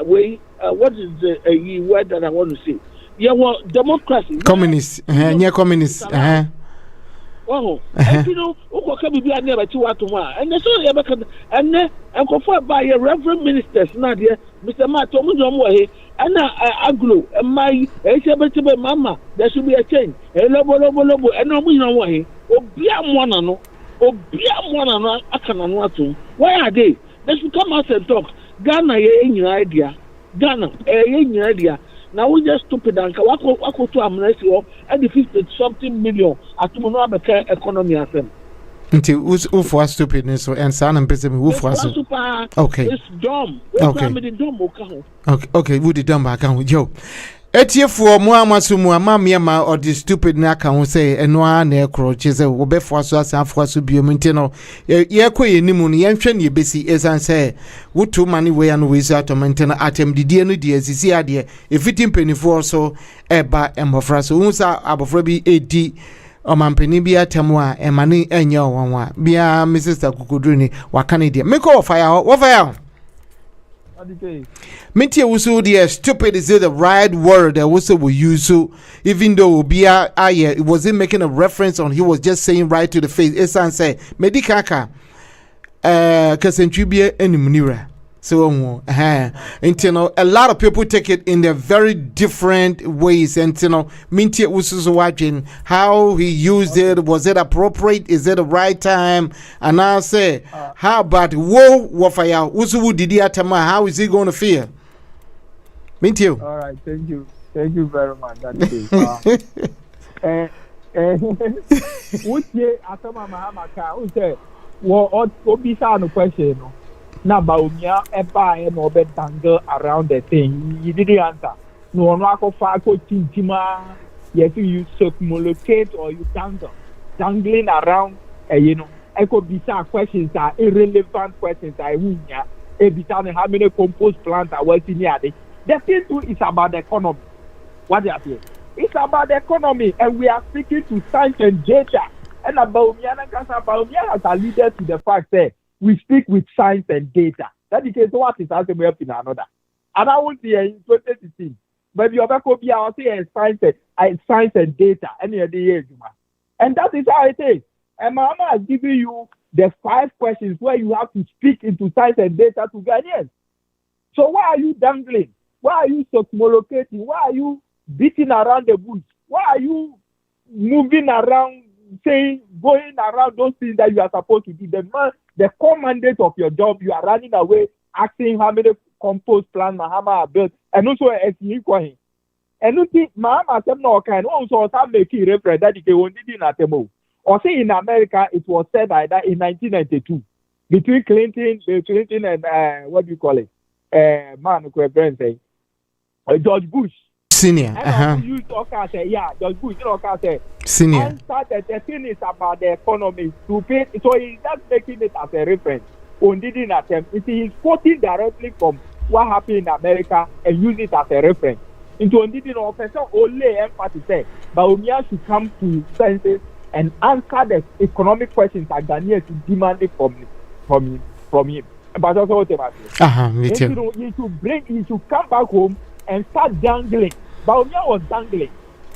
way. What is the word that I want to say? Yeah, well, democracy. Communist. Near communist. Oh, and be never to what and the so and confirmed by a reverend ministers, Nadia, Mr. Matomo, and Aglo, and my mama, there should be a change. And lobo, and no way. Oh, be a one, I cannot want to. Why are they? They should come out and talk. Ghana, your idea. Ghana, your idea. Now we just stupid and wako to amnesty and the 50-something million at the economy as them. Until who for stupidness and son and person who for us. Okay. It's dumb. Okay, who the dumb account with Joe. Etie for Mahama Mama or the stupid naka who say and one air croches will be for us and for us to be a mentino. Ye quay nimuni and ye busy as I say, would too money way and wizard to maintain atom the DNA see idea if it in penny for so eba and mofras unsa abofrabi 80 or mampenibia temwa and money and your one bia Mrs. Kukudrini wakanidia. Make all fire, what fire? Minty also the stupid is the right word that also will use so even though Bia it wasn't making a reference on he was just saying right to the face. Esan say medikaka kasentribia enimnira. So a lot of people take it in their very different ways and Minty also watching how he used it. Was it appropriate? Is it the right time? And I say how about wofaya usu didi atama, how is he going to feel? Minty. All right, thank you very much. That's Would you atama Mahama ka who say what obisa no question no. Now Bawumia Eba and Obed dangle around the thing. You didn't answer. No one wako fako tintima. Yes, you circumlocate or you dangling around. I could be some questions are irrelevant questions. I win ya. Every time how many compost plants are working here. The thing too is about the economy. What do you say? It's about the economy, and we are speaking to science and data. And Bawumia has a leader to the fact that we speak with science and data. That is what is asking me up in another. And I won't see in 2016. But you have to be out here science and data any of the years. And that is how it is. And Mahama has given you the 5 questions where you have to speak into science and data to Ghanaians. So why are you dangling? Why are you circumlocating? Why are you beating around the bush? Why are you moving around, going around those things that you are supposed to do? The core mandate of your job, you are running away, asking how many compost plants Mahama built, and also as you going. And you think Mahama said no kind. Also, some making reference that they won't do that anymore. Or say in America, it was said that in 1992 between Clinton and what do you call it? George Bush. Senior. And use okay say just good okay say senior. And the thing is about the economy to pay, so he's just making it as a reference. On didn't attempt. He's quoting directly from what happened in America and use it as a reference. Into on didn't officer only emphasis say Bawumia should come to senses and answer the economic questions that Ghanaians demanded from him. But also what me too. He should come back home and start dangling. Bawumia was dangling.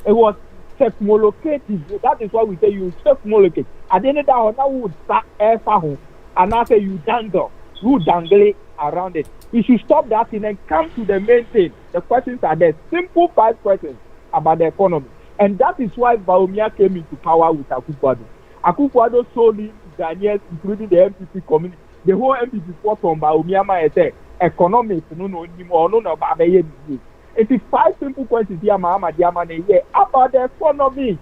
It was self-mollocated. That is why we say you self-mollocate. At the end of that, now would start air home and now say you dangle around it. You should stop that thing and come to the main thing. The questions are there. Simple 5 questions about the economy. And that is why Bawumia came into power with Akufo-Addo. Akufo-Addo solely Ghanaians, including the MPP community. The whole MPP fought from Bawumia and said, economics, no, it is 5 simple questions here, Mahama about the economy.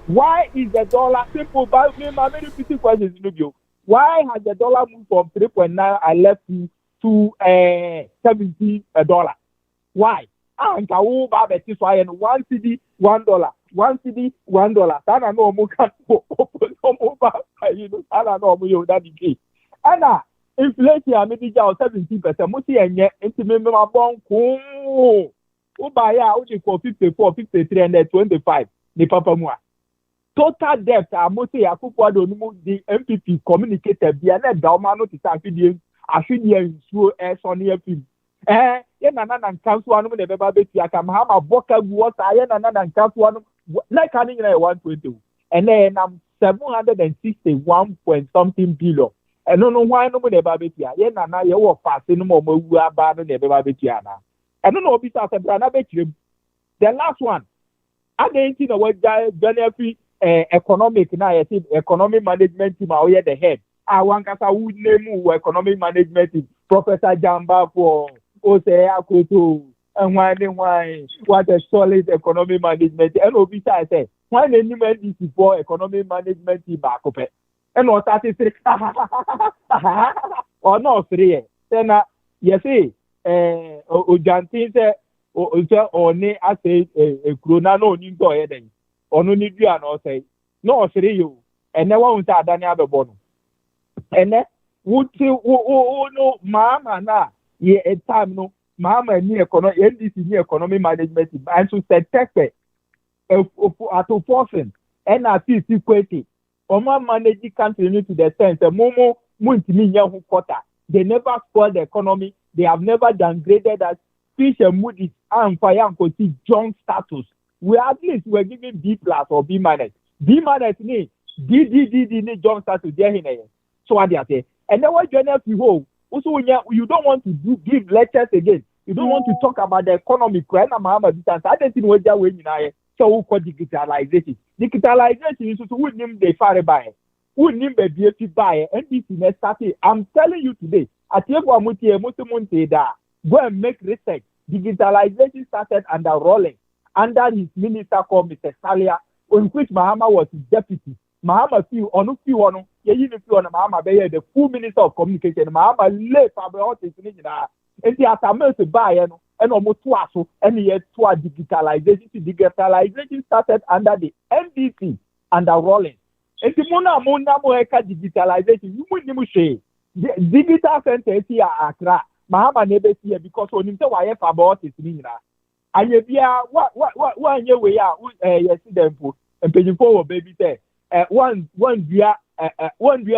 Why is the dollar simple? But many 50 questions in the why has the dollar moved from 3.9 I left to $70? Why? And one CD $1, one CD $1. I know more can and inflation I made 17%. Musi enye enti me ma bon ko. O ba ya o for 54, 53 and 25 ni papa mu a. Total debt amosi Akufo-Addo no the MPP communicated bia na da o ma no ti sa afidie nsuo so ne afim. Ye na nkanso anu na beba beti aka Mahama boka gu wasa ye na nkanso anu na ka ni nyina 120 and then 761 point something billion. And no why no money babetia. Ye na ye wo fast no mo mawu aba no na be babetia na. And no obi sa sebra betrim. The last one. Against no what benefit economic na ye economic management team or the head. I want kasa would name economic management team Professor Jamba for Ose Akoto and why what a solid economic management and obi sa say why the new NDC for economic management team back up. And what 33 or no 3 then you see Ojantin say o ne ase krona no ni do ye den onu ni dua no say no 3 you and then one say adani abebo no and then wuti no mama na ye time no mama ni economic NDC ni economic management and so set teke ato forcing and at equity Oma managing country to the sense Momo Muntimi Yahu Kota. They never spoiled the economy. They have never downgraded us. Fish and Moody's and Fire and Koti John status. We at least we're giving B+ or B-. B- ni D John status there in. So what they say. And then what journal you hold. Also you don't want to give lectures again. You don't want to talk about the economy. I don't think what you're in. So we call digitalization. Digitalization is to win him the fire by. Win him the beauty by and this is started. I'm telling you today, at Muti da go and make research. Digitalization started under Rolling, under his minister called Mr. Salia, on which Mahama was his deputy. Mahama few on few on Mahama Bayer, the full minister of communication. Mahama left about his and the Atamel to buy and almost twice and yet twice digitalization started under the NDC under Rolling. And the Mona digitalization, you wouldn't say digital center here Accra, Mahama never see because when you say why about it mean and you be one year way out yes them and paying forward baby say one year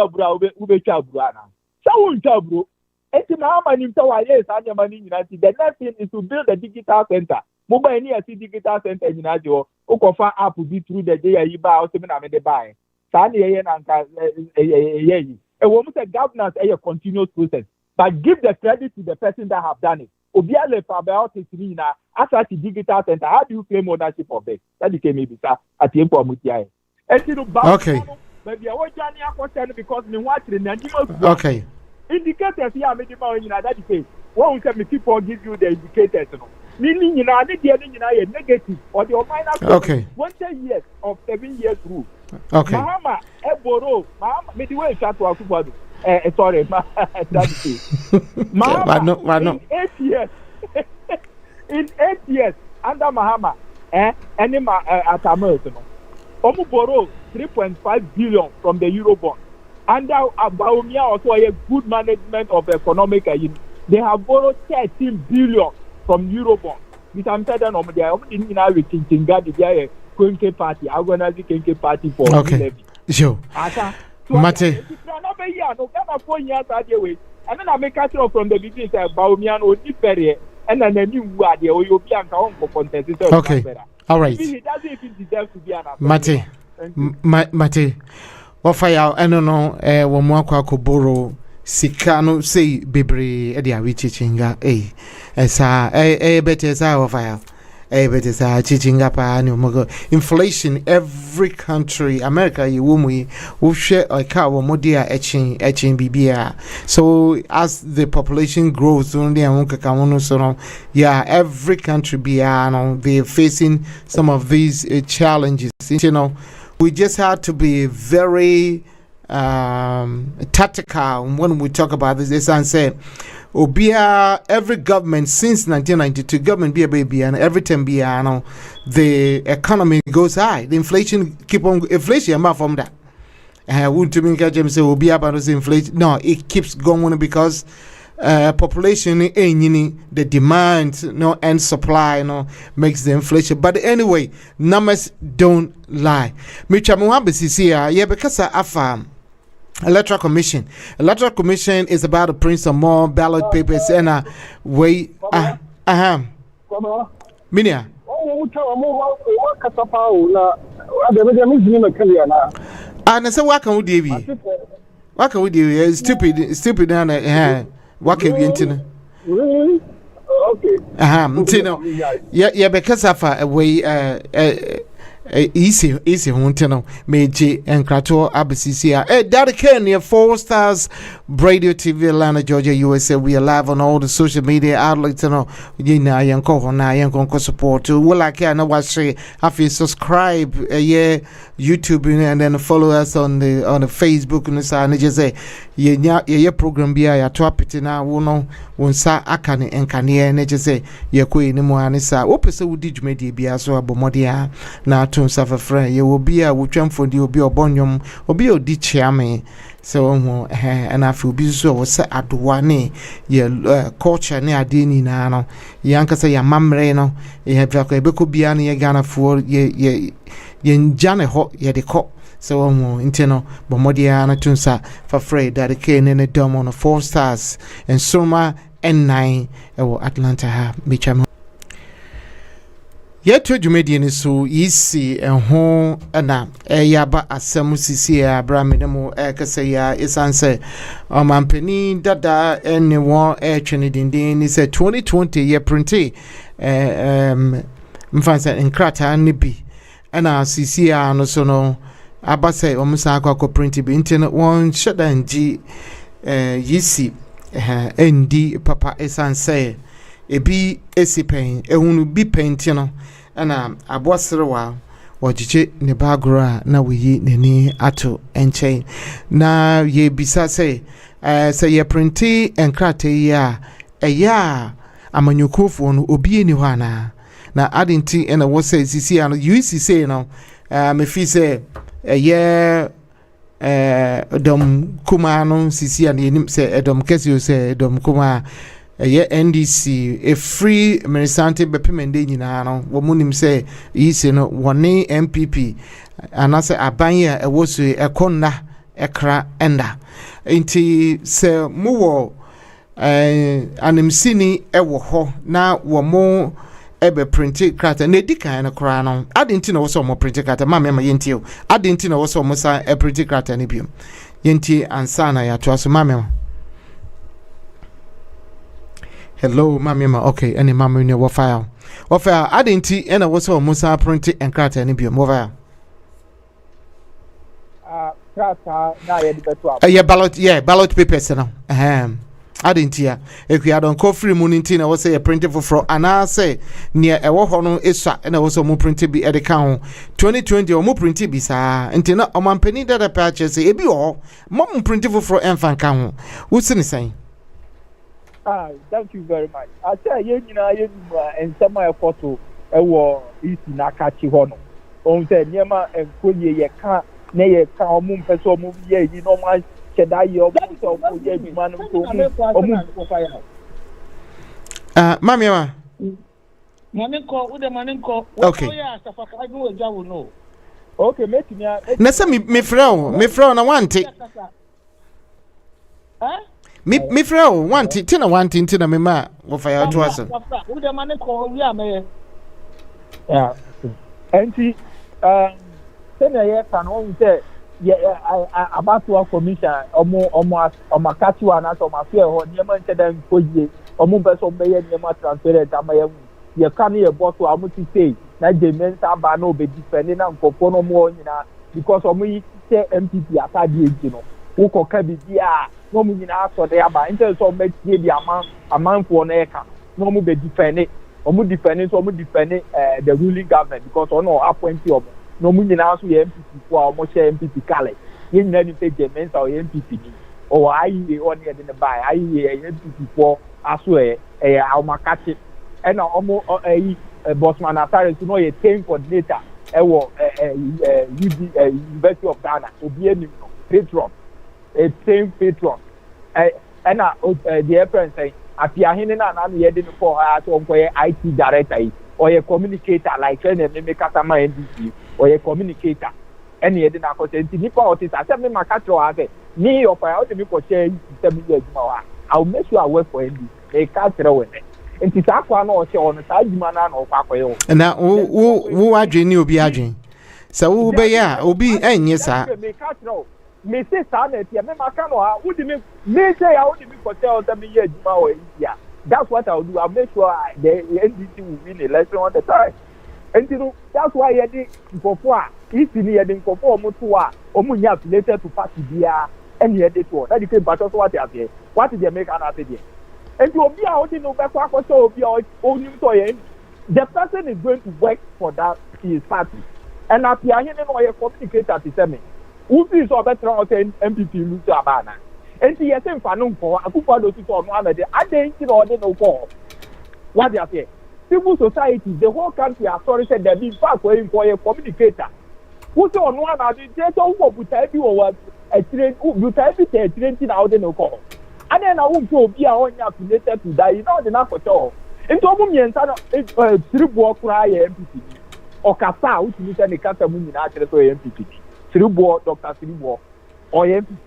bro ube chabruana. So chabru Mahama himself yes and your money United. The next thing is to build a digital center. Mobile near digital center in United. Okofa app will be through the day you buy or seven and buy. Sani a woman said governance is a continuous process. But give the credit to the person that have done it. Obiale about it as a digital center. How do you claim ownership of it? That became maybe at the end of Mutia. Okay. Maybe I was Johnny because me watching the okay. Indicators here are made in that case. One will people give you the indicators. Meaning, you know, negative or the minor. Okay. 20 years of 7 years rule. Okay. Mahama, Eboro, Mahama, midway shot to Akufo-Addo. Sorry, that's it. Mahama, in 8 years, under Mahama, any Atamer, Omu borrow 3.5 billion from the Eurobond. Under Bawumia also a good management of economic. They have borrowed 13 billion from Eurobond. Which I'm telling them, they are in our thinking that they are a Kenke party, organizing Kenke party for okay. Sure. Mate. And then I make a throw from the beginning Bawumia or Nipere, and then a new word, or you'll be for contest. Okay. All right. He doesn't even deserve to be an Mate. Mate. Wafaya eno no wo mo akwa borrow sika no sei bebre e dia wechichinga esa better sa wafaya better sa chichinga pa ni mo inflation every country America you wo share ka wo modia etchin bibia so as the population grows only and ka wono so no yeah every country bia no they facing some of these challenges you know. We just had to be very tactical when we talk about this. As I said, every government since 1992, government be a baby, and every time the economy goes high. The inflation inflation from that. Wouldn't to me say about inflation? No, it keeps going because population the demand and supply makes the inflation. But anyway, numbers don't lie. Micha Muhabisi yeah, because Electoral Commission is about to print some more ballot papers and way Minia. And so what can we do? What can we do? Stupid and what can we into? Really? Okay. Yeah, because of a way easy huntino meji and krato abcca Dady Kay near 4 Stars Radio TV Atlanta, Georgia, USA. We are live on all the social media outlets. Na yanko support to will I can watch have you subscribe YouTube and then follow us on the Facebook and so and just say ye program bia ya to apiti na wono wonsa akane enkane na just say ye ko ni mo anisa wo pese wo di dwumadi bia so abomodia na to safa friend ye wo bia wo twamfo di obi obonyom obi odi chiame so and I feel busy so was aduane ye culture ne ade ni na no yanka say ya mamre no ye have ko ebeko bia na ye Ghana for ye njane ho ye de ko so inteno bomodia na tunsa for free Dady Kay ne dom on 4 Stars and Soma N9 Atlanta ha bicham yet to Jumedian so easy and home and yaba asem sisi abramidemo ekasaya isanse mampeni dada anyone trinidin is a 2020 year printy mfansa enkrata nibi ana sisi no so no abase omusa akwa print bi internet one shadan ji yisi ndi papa isanse ebi esipen ehunu bi pentino ana aboserewa wajiche ne bagora na wiyi neni ato enchen na ye bisa say ye printi enkrate ya eya amanyukufo no obi eni ho ana na adinti ena wo say sisi ano UC say no me fi say dom kuma no sisi an yenim say dom kesio say dom kuma NDC a free merisante bepemende nyina no wo munim say yisi no woni MPP anase abanya ewo so ekonna ekra enda nti se muwo animsini ewo ho na wo mo ebe printi krata na edikan na kra no adenti na wo so mo printi krata ma mema yenti o adenti na wo so mo sa printi krata ne biom yenti ansana ya to aso ma mema. Hello, mama. Okay, any mama in your file. Adenti ena wo so mo sa printi enkrata ne biom wo file. Krata na ye beto ballot papers no. Adentia ekua don ko free mu nti na wo say print for ana say near ewo ho no esua na wo so mu print bi edeka ho 2020 o mu print bi saa nti na o mampani dada purchase e bi ho mo mu print for enfan ka ho wo sini san thank you very much. I say ye nyina ye and some my photo ɛwɔ isi n'aka chi hɔ no ohun sɛ nneɛma nkoye yɛ ka na yɛ ka ɔmo mpɛ sɛ ɔmo yɛ yi na ɔmo ahyɛ da yɛ ɔmo sɛ ɔmo yɛ adwuma no nso ɔmo mami wa Maninko, ude maninko. Okay. Okay, metumi a. Na sɛ me frɛ na wante. Me frɛ o wante ti na wante nti na me ma wo fa ya to asa. Ude maninko wi ameye. Yeah. Enti sɛnea yɛka no ɔhu sɛ abatoa commission ɔmo akatiwa anaasɛ ɔmo afɛ hɔ nneɛma nkyɛ dɛ nkɔ yie ɔmo mpɛ sɛ ɔmo bɛyɛ nneɛma transparent ama yɛhu yɛka no yɛbɔ so a ɔmo ti sei na gyeme nsa aba na ɔbɛdi fɛne na nkɔfoɔ no ɔmo hɔ nyinaa because ɔmo yi hyɛ MPP atadeɛ nti no wokɔka biribi a na ɔmo nyinaa asɔre aba nkyɛn sɛ ɔmo bɛtie di amanfoɔ no ɛka na ɔmo bɛdi fɛne ɔmo defending so ɔmo defending the ruling government because ɔno appointee ɔmo na ɔmo nyinaa nso yɛ MPP fo a ɔmo hyɛ MPP kale yɛn nyinaa nipa gye mensa ɔyɛ MPP ni ɔwɔ IEA ɔne yɛde ne baa IEA ɛyɛ MPP fo aso ɛyɛ ahomakakye ɛna ɔmo ɛyi Bosman Asare nso na ɔyɛ team coordinator ɛwɔ University of Ghana obi anim no patron team patron ɛna deɛ ɛfrɛ nsɛn apiahene na no yɛde no kɔ ha so ɔnkɔyɛ IT director yi ɔyɛ communicator like ɛna me kasa ma NDC ɔyɛ communicator ɛna yɛde no akɔsɛ nti nipa ɔte sa sɛ me ma ka kyerɛ ha sɛ me ɔpa ya ɔde me kɔhyɛ sɛ me yɛ adwuma hɔ a I will make sure I work for NDC me ka kyerɛ wɔ ne nti saa akwa na ɔhyɛ ɔno saa adwuma na ɔkɔ akɔyɛ wɔ na wo adwen ni obi adwen sɛ wo bɛyɛ a obi ɛnyɛ saa me ka kyerɛ me say saa na etia me maka no ha wodi me say ya wodi me kote o say me ye adwuma o etia that's what I will do. I'll make sure the NDC will win the election all the time and you know that's why you dey nkofo a if ni you dey nkofo o moto a o mu nya affiliated to party bia and you dey to that dey battle so what dey what dey make an say there and you obi a wodi no be kwa akọ so obi a o nim to ye the person is going to work for that his party and apia him no ye communicator to say me ufi so better on MPP lose abana enti yese mfa no nko akufo do so no amede ade nti no de no ko what they say civil society the whole country are sorry said there be fact for communicator who say on one ade they so wo buta bi wo a train buta bi te train ti na de no ko ade na wo mpo obi a onya affiliated to die na de na kocho enti omu miensa no tribu okura ya MPP okasa utimi se ne kasa mu nyina akere so MPP Siribuo, Dr. Siribuo, or MPP.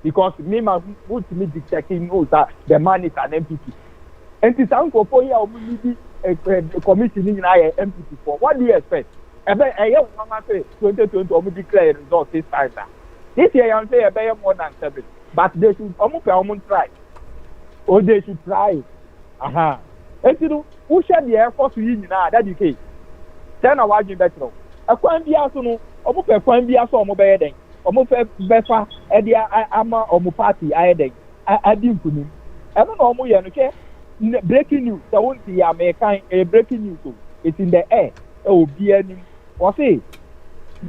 Because me, my ultimate detecting knows that the man is an MPP. And to sound for 4 years, we need a commission in MPP for. What do you expect? I have 2020, we declare results this time. This year, I say I more than 7. But they should almost try. Or they should try. Aha. And you know, who share the Air Force in that decade? Then I want you better. I can't be also no. Omo pe kwan bi aso omo beye den omo fe befa e dia ama omo party aye den adi nkunim e no omo ye no ke breaking news the one the American breaking news so it's in the air obi anim o say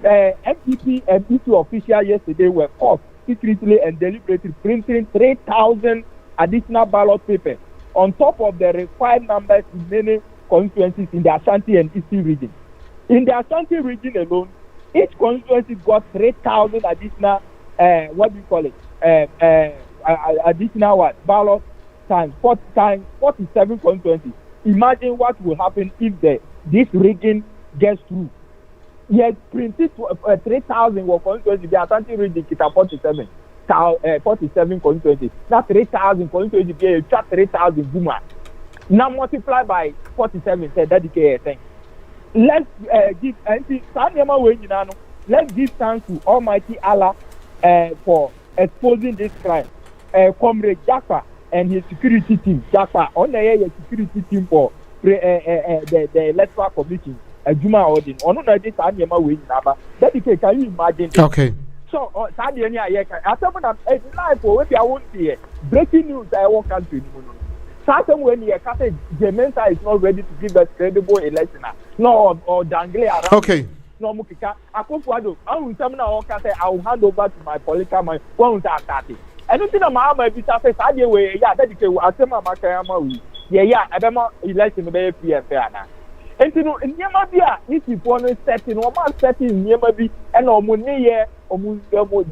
MPP and EC official yesterday were caught secretly and deliberately printing 3,000 additional ballot papers on top of the required numbers in many constituencies in the Ashanti and Eastern region. In the Ashanti region alone, each constituency got 3,000 additional, additional what? Ballot times 47 constituencies. Imagine what will happen if this rigging gets through. Yet printed 3,000 were constituencies. The Ashanti region is 47 constituencies. That's 3,000 constituencies. 3,000 boomer. Now multiply by 47. Say Dady Kay thing. Let's give let's give thanks to Almighty Allah for exposing this crime. Comrade Jaffa and his security team, Jaffa on the security team for the electoral commission, Juma Odin. On this Sanyama way in Aba. Dady Kay, can you imagine? Okay. So Sanyama, I tell you, life for if I won't see breaking news. I won't country. Certain when you say Jemensa is not ready to give us credible election, no or dangle around. Okay. No mukika. Akufo-Addo. I will tell I will hand over to my political man. One will start. Anything that Mahama Bawumia says, I way. Yeah, Dady Kay. I say Mahama we. Yeah. I be election be free and fair now. enti no nyema bi a nitipo no setting o ma setting nyema bi and omuneye omu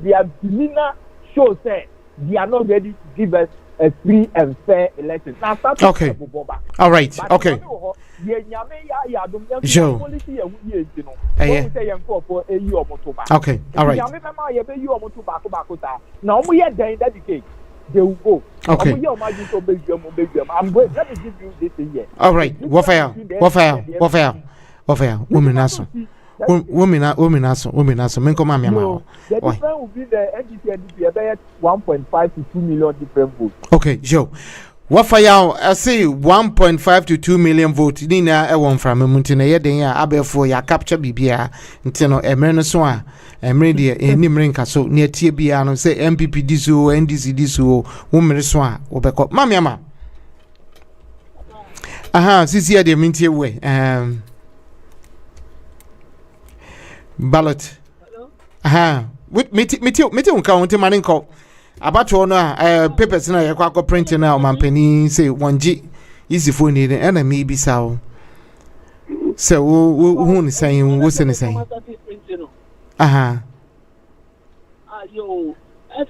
dia bimina show say they are not ready to give us a free and fair election. Now, okay. All right. Okay. Joe. Okay. All right. Now, we are there that they will go. Okay. I'm going. Let me give you this year. All right. Warfare. Women also. Women also. Men come on, no, the difference will be the NDP and DP about 1.5 to 2 million different votes. Okay, Joe. What for y'all? I say 1.5 to 2 million votes. Nina, I want from Muntina. Yedin, Abe for ya capture BBA. Inteno, Emerson, Emeria, any Mrinka, so near TBA, and say MPP disu, NDC disu, woman swan, Obeko. Mamma. Aha, this year they mean here way. Ballot. Aha. With me count money call. About one papers na yakwa print na o mampani say 1G easy phone ni and me be saw. So who ni saying what's ni saying? Aha. Yo,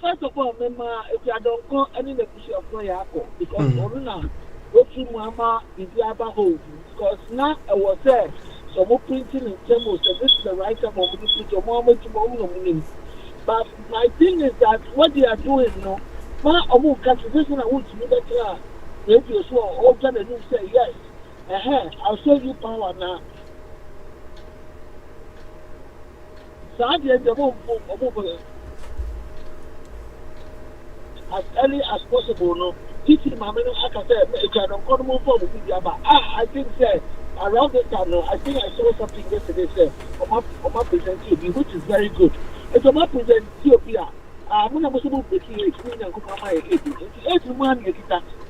first of all, remember if you don't go any negotiation of no yako because now what you Mahama Bawumia hold because now I was there. So more printing in terms of this is the right time of the moment to. But my thing is that what they are doing, you know, my constitution I want to be better. If you saw all done and you say yes, I'll show you power now. So I did the move as early as possible. No, if you I can say if I don't come move forward with you, but I think say. Around this time, I think I saw something yesterday, say, Oma present TOP, which is very good. If Oma present TOP, I'm not possible to see it, and come on my 8 months,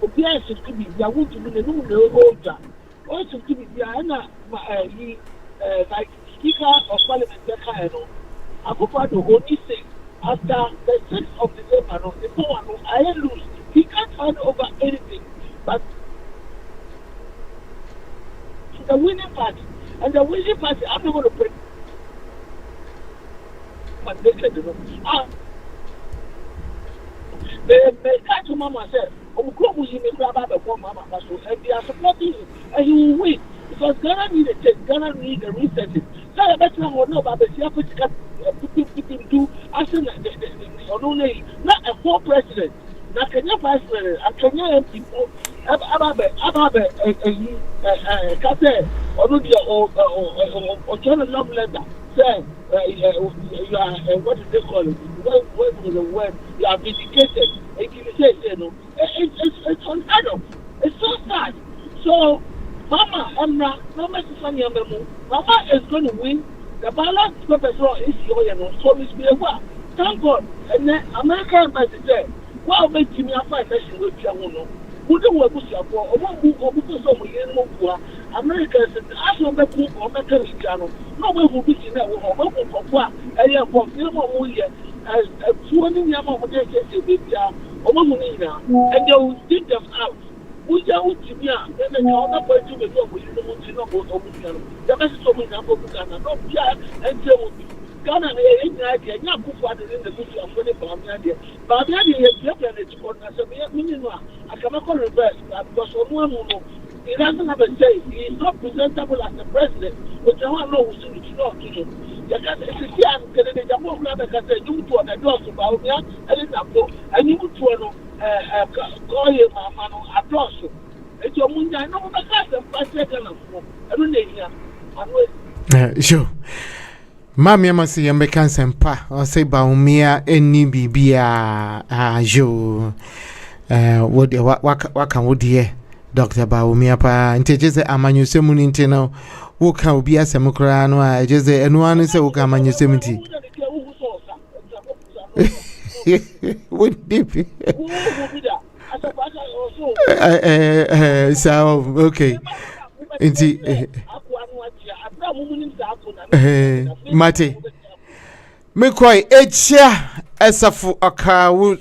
Obia should be, I want to be the new older. Also, to be the like Speaker of Parliament, I go for the only thing after the 6th of December, I lose. He can't hand over anything, but the winning party, and the winning party, I'm not going to pray. But they said, they catch Mama said, and they are supporting him, and he will win. Because Ghana need a change, Ghana need a resetting. So I bet you know about the African people do, as in not a poor president, not Kenya vice president, and Kenya people. Ababe, Kate, or John Love letter, say, you are, what do they call it? What was the word? You are vindicated. It's unheard of. It's so sad. So, Mama, Mama is going to win. The ballot professor is your, so it's be a well. Thank God. And then American embassy said, well, make me a fight session with you. Who do what was your poor, or because of Americans, as no better or better channel, no one will be in that or for a year for more years as 20 years of and they will dig them out. We are to be then the other point to the job with the the message of Ghana, not and tell me. Ghana, in the movie of but the idea is I cannot reverse because he doesn't have a say. He is not presentable as the president, but I want to know who's not to do. You can see, I'm going to you to the doors of Bawumia, and you to call him a applause. It's your moon. I know the president of I don't know. Sure. Mammy must see a mechanism pa or say Bawumia any bibia jo what can would ye Dr. Bawumia pa and just a manu semuni inteno who can be a semocrano I just say and one is a who can manu semiti would deep so okay Mate me koi echia esafu aka wo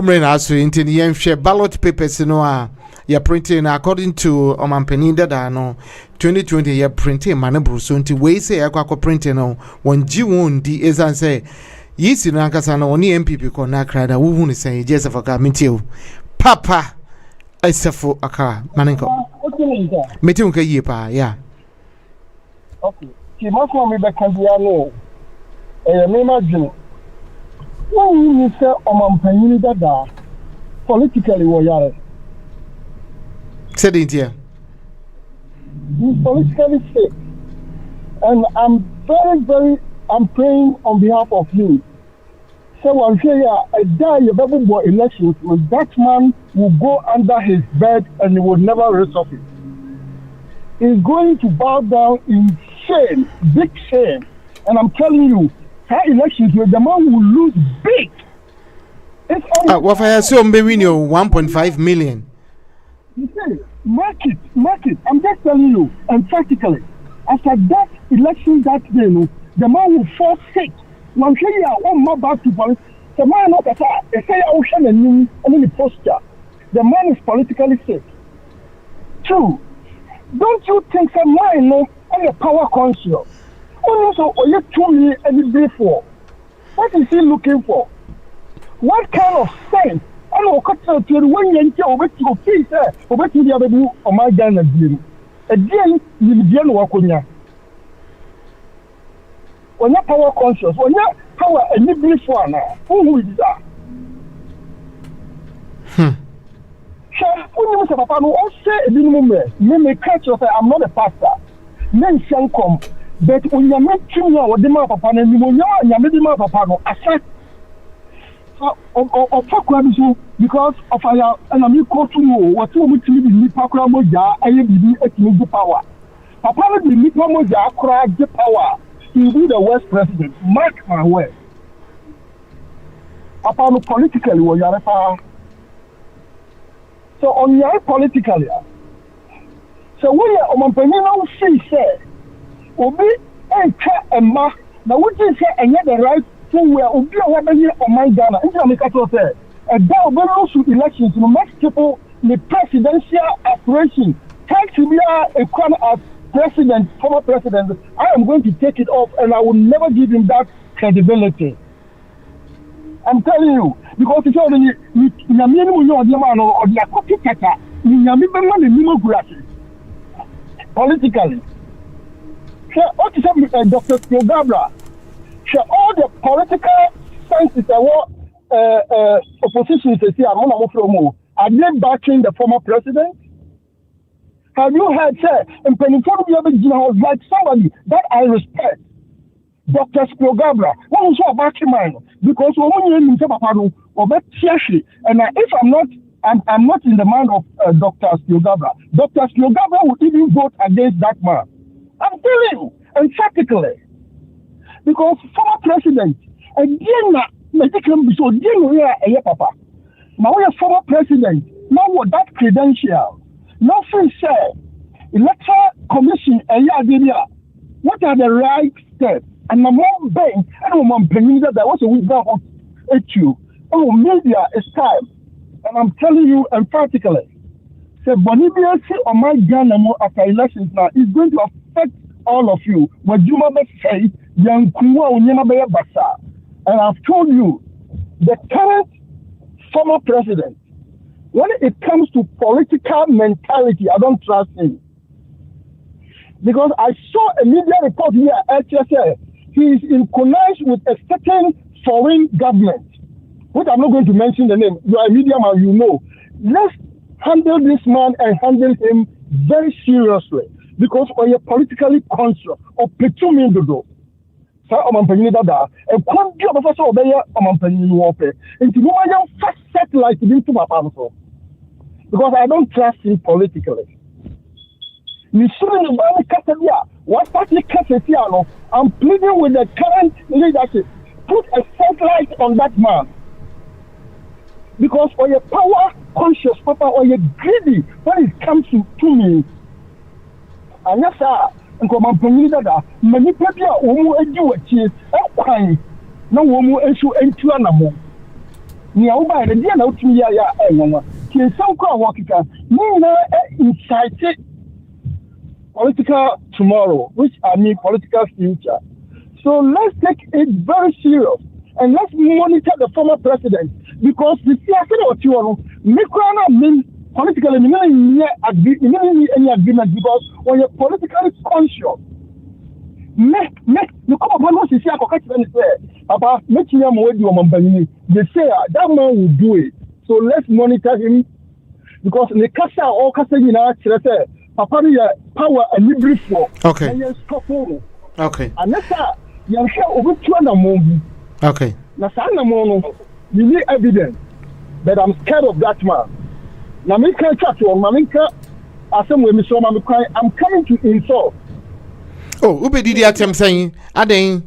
mre na aso intini yenhwe ballot papers no a you're printing according to Omampeni Dada no 2020 you're printing manabru so nti we say akwa printing no one G1 di esan say yisi no ankasa no oni MPP ko na krada wo hu ni say Joseph aka mentio papa Esefo aka manenko meti unka yie pa ya okay ki ma ko mi be kan bia no me imagine when you say Omampeni Dada politically wo yare said it here. He's politically sick. And I'm I'm praying on behalf of him. So I'm saying, a day of every elections, that man will go under his bed and he will never resurface. He's going to bow down in shame, big shame. And I'm telling you, that elections, the man will lose big. What if I assume we win 1.5 million? You see, mark it. I'm just telling you, and practically, after that election that day, no, the man will fall sick. One say, one more back to police. The man not that they say, ocean and the posture. The man is politically sick. Two, don't you think that man no and a power conscious? Also, you told me any day for. What is he looking for? What kind of sense? I know cut to when you over to face over to the other on my gun again. Again, you begin working. When you're power conscious, when you're power and you believe for now, who is that? So, when you say, Papa, no, I'll say a minimum, me catch yourself, I'm not a pastor. Men shall come, but when you're making your demand, Papa, and you know, you're making my Papa, no, I said, because of our enemy culture, what you would see in Nipakra Moja, I be a power. Papa will be Nipa Moja, cry the power. He will be the West president. Mark my word. Papa, no politically, what you are. So, on your politically, so when you're Omampeni now see, say, Obi and ma, now what you say, and yet the right. So we are here on my Ghana. And I say, a double lawsuit elections to make people the presidential aspiration. Thanks to be a crown as president, former president. I am going to take it off, and I will never give him that credibility. I'm telling you, because it's all in the minimum of the man or the copy kata, in the minimum politically. So, what is Dr. Spiogabra? All the political sciences opposition are they backing the former president? Have you heard, sir, and was like somebody that I respect, Dr. Spiogabra, one who's so back in mind, because and if I'm not in the mind of Dr. Spiogabra, Dr. Spiogabra would even vote against that man. I'm telling you, emphatically. Because former president, again, medical so again, papa. Now we are former president. Now what that credential? Now free say electoral commission what are the right steps? And my mom bank and my opinion that was a wisdom at you. Oh, media is time. And I'm telling you emphatically, say Bolivia on my Ghana after elections now is going to affect all of you. What you must say. And I've told you, the current former president, when it comes to political mentality, I don't trust him. Because I saw a media report here at HSA, he is in connivance with a certain foreign government, which I'm not going to mention the name. You are a media man, you know. Let's handle this man and handle him very seriously. Because we are politically conscious of Petumin Dodo. Omampeni Dada, a quantity of us obey Omampeni warfare. Into woman first satellite into my council. Because I don't trust him politically. What party I'm pleading with the current leadership. Put a satellite on that man. Because for your power conscious, Papa, or you're greedy when it comes to me. And yes, sir. Omampeni Dada, many people are do it. No woman issue into animal. Near by the dear out to me, some kind of incite political tomorrow, which I mean political future. So let's take it very serious and let's monitor the former president because the politically any agreement because when you're politically conscious, you come upon what you say about making him with your company. They say that man will do it. So let's monitor him because the Casa or Casa Papa power and liberty for okay. Okay. And that's you share over 200 movie. Okay. Now, you need evidence that I'm scared of that man. Now, me can't chat to him. I'm coming to insult. Oh, Ube did the attempt saying, Ading,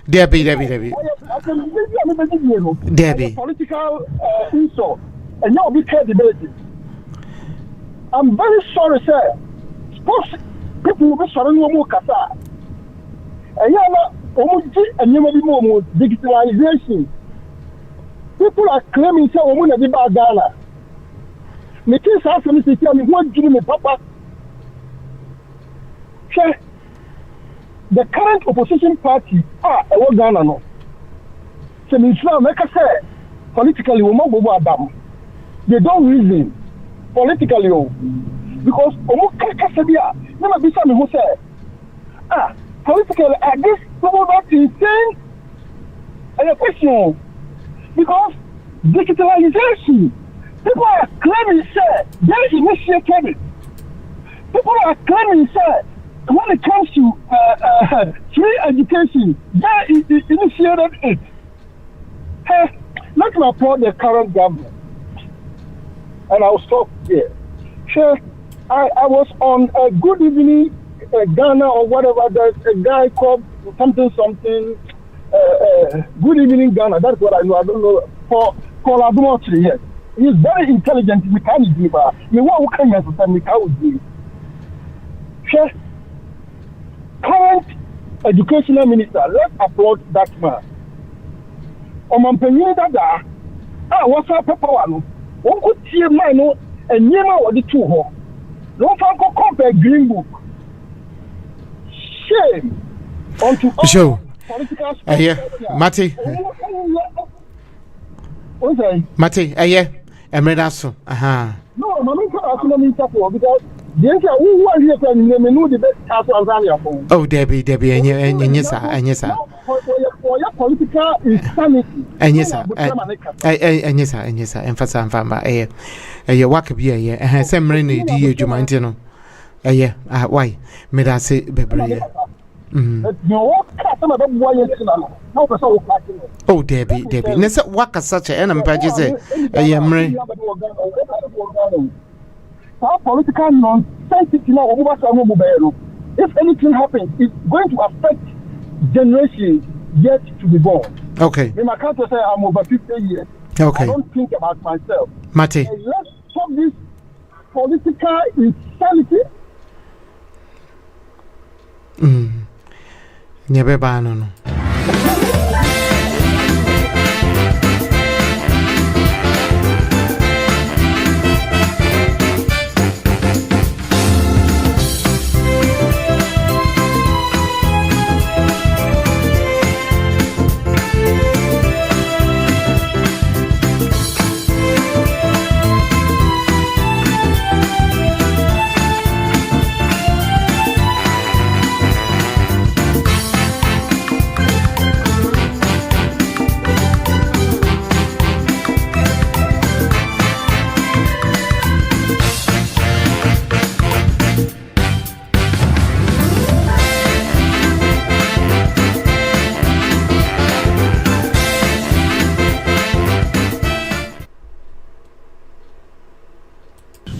Debbie. Political insult. And now we can't debate it. I'm very sorry, sir. Sports people will be sorry no more Kasa. And digitalization. People are claiming say we na be Ghana. Me think say me say me what give me papa. Sure. The current opposition party Ghana no. So me Islam make say politically we mo go Adam. They don't reason politically because never be some who say politically this people not insane and a question because digitalization people are claiming say they initiated it. People are claiming say when it comes to free education they initiated it. Let me applaud the current government. And I'll stop here. Sure, I was on a Good Evening Ghana or whatever. There's a guy called something. Good Evening Ghana. That's what I know. I don't know. For Adumotri, yes. He's very intelligent. We can't do that. Sure. Current educational minister. Let's applaud that man. What's up, Papa? One could see my no and never or the two home. No fan could compare Green Book. Shame onto show. Mate. Mate, Emredaso. Aha. No, Mamma, because the answer who was here can know the best house of Zania. Oh, Debbie, and yes, sir. For your political insanity. And yes, sir. And yes, sir. And for some family, a walk be a year, and has some rainy dear Jumantino. Why? May I say, Baby? Oh, Debbie. Nessa waka such a enemy badges. Political nonsense. If anything happens, it's going to affect generations yet to be born. Okay. In my country, say I'm over 50 years. Okay. I don't think about myself. Mate. Let's stop this political insanity. Never ban.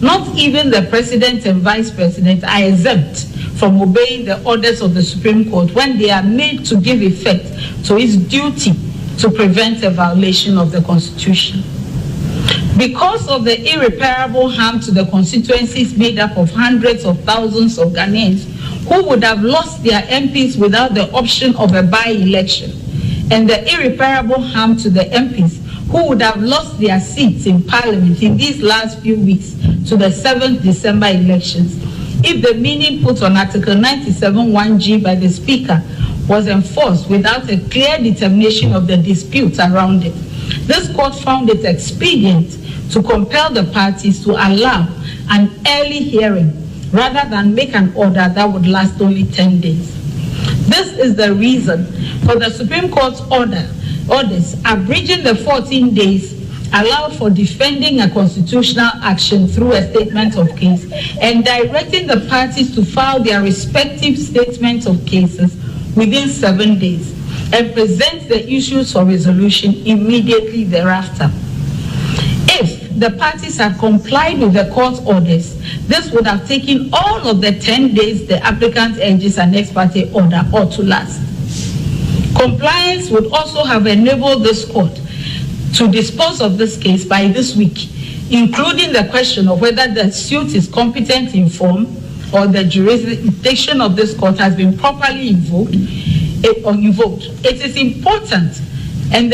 Not even the president and vice president are exempt from obeying the orders of the Supreme Court when they are made to give effect to its duty to prevent a violation of the Constitution. Because of the irreparable harm to the constituencies made up of hundreds of thousands of Ghanaians who would have lost their MPs without the option of a by-election, and the irreparable harm to the MPs who would have lost their seats in Parliament in these last few weeks to the 7th December elections if the meaning put on Article 97(1)(g) by the Speaker was enforced without a clear determination of the disputes around it. This court found it expedient to compel the parties to allow an early hearing rather than make an order that would last only 10 days. This is the reason for the Supreme Court's orders abridging the 14 days allowed for defending a constitutional action through a statement of case and directing the parties to file their respective statements of cases within 7 days and present the issues for resolution immediately thereafter. If the parties had complied with the court's orders, this would have taken all of the 10 days the applicant urges an ex parte order ought to last. Compliance would also have enabled this court to dispose of this case by this week, including the question of whether the suit is competent in form or the jurisdiction of this court has been properly invoked. It is important, and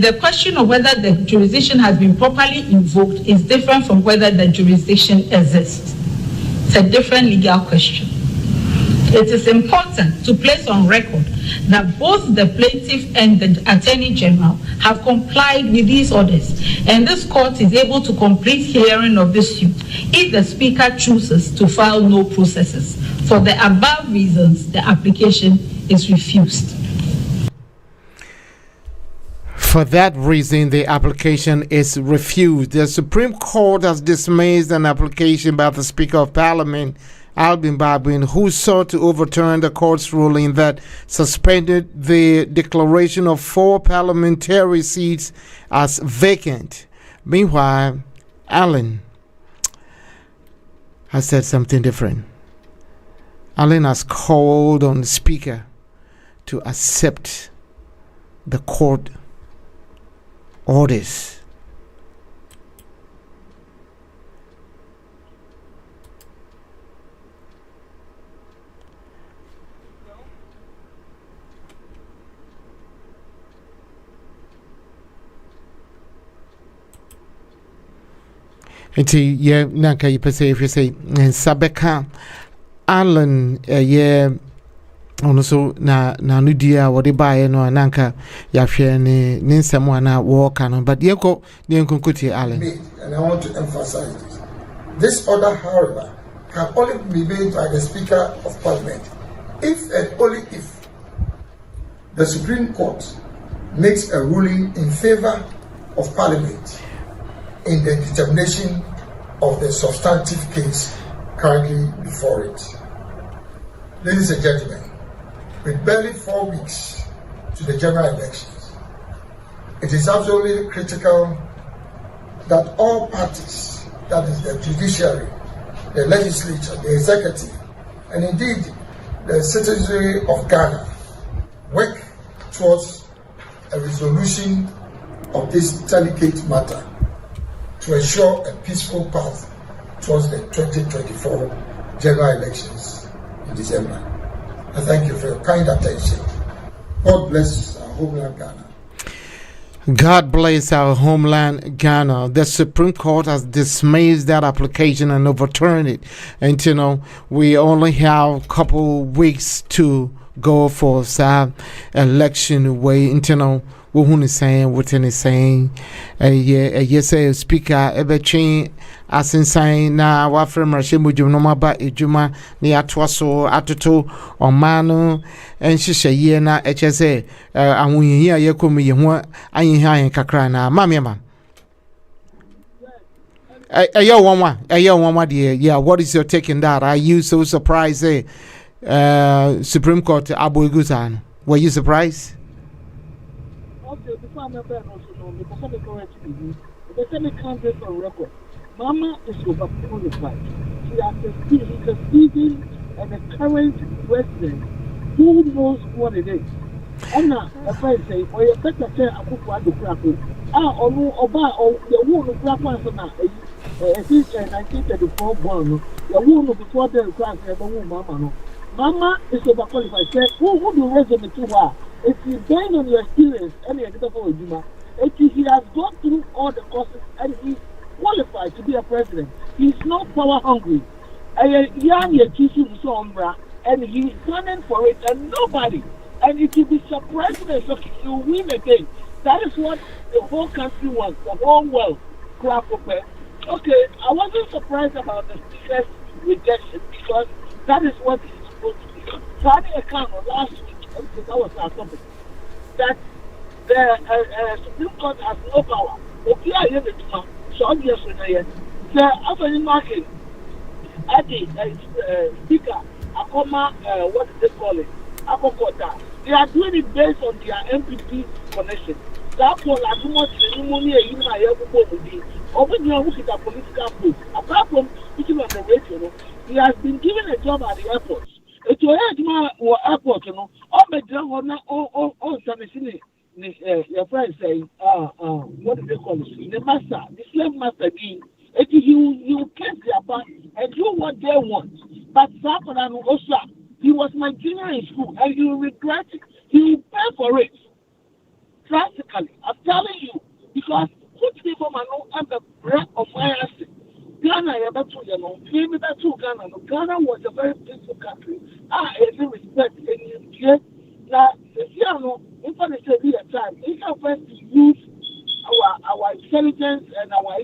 the question of whether the jurisdiction has been properly invoked is different from whether the jurisdiction exists. It's a different legal question. It is important to place on record that both the plaintiff and the Attorney General have complied with these orders, and this court is able to complete hearing of this suit if the Speaker chooses to file no processes. For the above reasons, the application is refused. For that reason, the application is refused. The Supreme Court has dismissed an application by the Speaker of Parliament, Albin Barbin, who sought to overturn the court's ruling that suspended the declaration of 4 parliamentary seats as vacant. Meanwhile, Allen has said something different. Allen has called on the Speaker to accept the court orders. Nti ye nanka yipese if you say Sabeka Allen ono so na nudia wode baaye no nanka yahwe ne nsemo na wo ka no but yeko kuti Allen. And I want to emphasize this order, however, can only be made by the Speaker of Parliament if and only if the Supreme Court makes a ruling in favor of Parliament in the determination of the substantive case currently before it. Ladies and gentlemen, with barely 4 weeks to the general elections, it is absolutely critical that all parties, that is the judiciary, the legislature, the executive, and indeed the citizenry of Ghana, work towards a resolution of this delicate matter to ensure a peaceful path towards the 2024 general elections in December. I thank you for your kind attention. God bless our homeland Ghana. God bless our homeland Ghana. The Supreme Court has dismissed that application and overturned it. And we only have a couple weeks to go for some election way. Who is saying what is saying? Yes, Speaker Ebechi as in saying na wafrem rashimu jumnoma ba ejuma ni atwaso atoto omanu enshishe ye na HSA awunyi ya yekomi ye ho ayin ha kakra na mamiama. Yeah, what is your take in that? Are you so surprised? Supreme Court Aboigusan. Were you surprised? Okay, before I'm also know, because I'm correct you. The same country on record. Mama is overqualified. She's a seasoned and a current president who knows what it is. And now, a friend say, or you better say, I put one to crack it. The woman of crack one, I think 1934 born, the woman before the crack, the woman, Mama is overqualified. Say, who do resume to her? If you gain on your experience, any example of Juma, He has gone through all the courses and he's qualified to be a president. He's not power hungry. And he's running for it, and nobody. And if you be surprised, you win again. That is what the whole country wants, the whole world. Okay, I wasn't surprised about the speaker's rejection because that is what he's supposed to be. So I had a account last week, because that was our topic, that the Supreme Court has no power. Okay, I hear the two. So obviously, the after market at the speaker, Akoma, what do they call it? Akokota. They are doing it based on their MPP connection. Therefore, like much ceremony, even I ever go with it. Open your look at a political post. Apart from speaking on the radio, he has been given a job at the airport. It's your head or airport, all the drama, all something. Your friend saying, what do they call it? The master, the slave master being, you kiss their back and do what they want. But Saparan Osha, he was my junior in school, and he will regret it. He will pay for it. Drastically, I'm telling you, because put people and the breath of my ass. Ghana, maybe that's too Ghana. Ghana was a very peaceful country. Every respect, and now, if I say a time, it's our first to use our intelligence and our,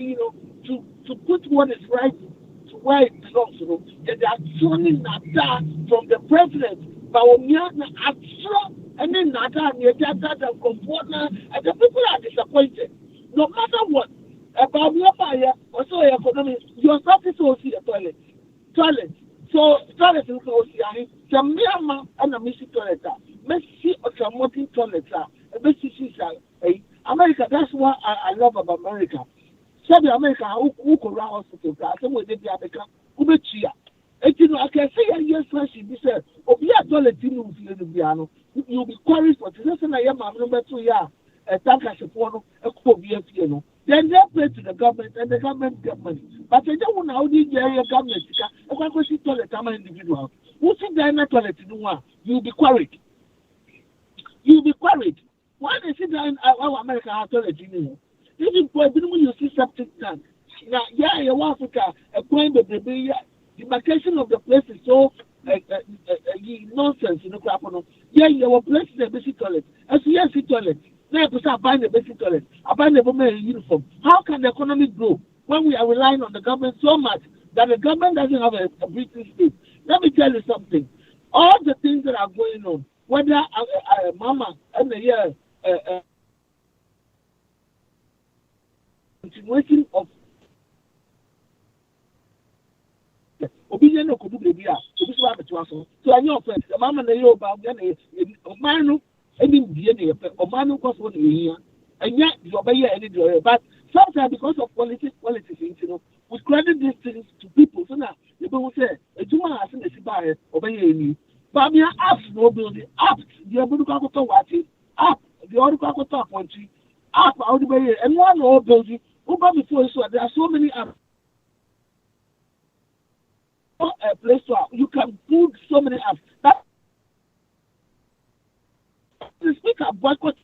to put what is right to where it belongs. And they are turning that from the president, Bawumia, and then Nada, and the people are disappointed. No matter what, about your fire or so economy, your service will see a toilet. So, toilet is also see a Myanmar and a Missy toilet. Messi or some modern toilet. America, that's what I love about America. Sabi America, who could run hospital, some way they be America, who be cheer. I can say a year's question, he said, be a toilet in the piano. You'll be quarried for this, and I am number 2 years. A tanker support, a co-BFP. Then they pay to the government, and the government get money. But they don't want how the area government, a question toilet, I'm an individual. Who sit there in the toilet in one? You'll be quarried. You'll be quarried. Why they sit down in our America toilet? Even for you see septic tank. Now, Africa, a point of the demarcation of the place is so nonsense in the crap. Your place is a basic toilet. As you see toilet. Now, I buy the basic toilet. I buy the women uniform. How can the economy grow when we are relying on the government so much that the government doesn't have a breathing space? Let me tell you something. All the things that are going on, whether Mama and the year continuation of obedience of Kudu Bia, so I know friends, the Mama and the Yoba, Manu, and in DNA, or Manu cost 1 year, and yet you obey any door. But sometimes, because of politics, we credit these things to people. So now, people will say, a Juma has in the Sibai, obey you. But we are up, no building, up, the Abuduka Watty, up, the Oduka Pointy, up, out the way, and one old building. Before so there are so many a place where you can put so many apps. That the speaker boycott.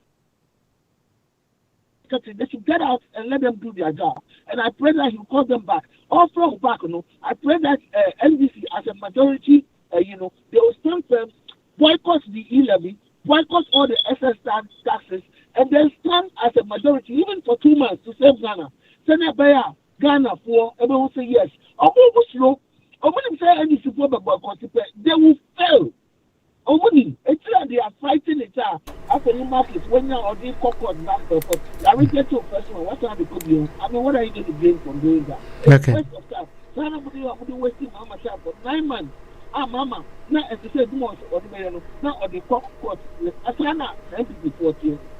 They should get out and let them do their job. And I pray that he will call them back. All from back, I pray that NDC as a majority, they will stand firm, boycott the e-levy, boycott all the SS taxes, and then stand as a majority, even for 2 months, to save Ghana. Senator Ghana for everyone say yes. Slow. When say any support boycott, they will fail. It's like they are fighting it out after the market when you are doing corporate back for I will get to a person. What are they going to do? I mean, what are you going to gain from doing that? Okay. Waste of time. So I'm wasting Mama time for 9 months. Mama, now as I said, months or the now or the court. As I know,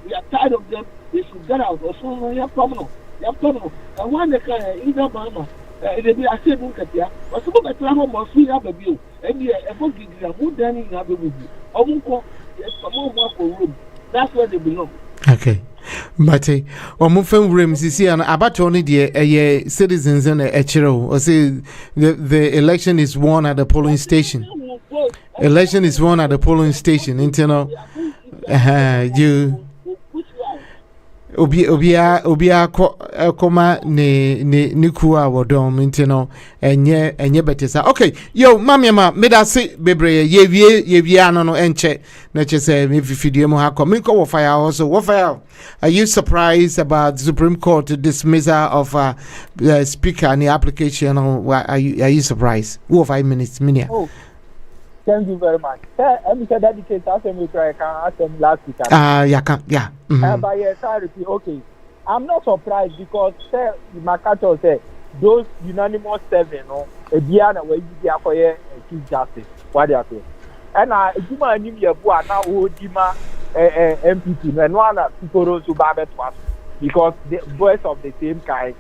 we are tired of them. They should get out. Or so you have problem. And one they can either Mama. It be a saving Katia, or some of the travel must we have a view. And a book is a good dining have a with you. Or more room. That's where they belong. Okay. But Omufem Rims is here and about only the citizens in Echiro or say the election is won at the polling station. Election is won at the polling station. Internal you obia koma ne kuwa wodom ntino enye betesa. Okay, yo mama me da se bebre ye ano no enche na chese me fifidie mo ha come ko wo fire also wo fire. Are you surprised about the Supreme Court dismissal of the speaker and the application? Or are you surprised? 5 minutes minia. Oh, thank you very much. I'm dedicated to me try can ask them last week. Yeah. But yes, okay. I'm not surprised because Makato said those unanimous 7 no Ebiana where you be akoye Chief Justice. What they are saying. And Juma nim ye bu ana o Jima MPP no one people to babet was because the voice of the same kind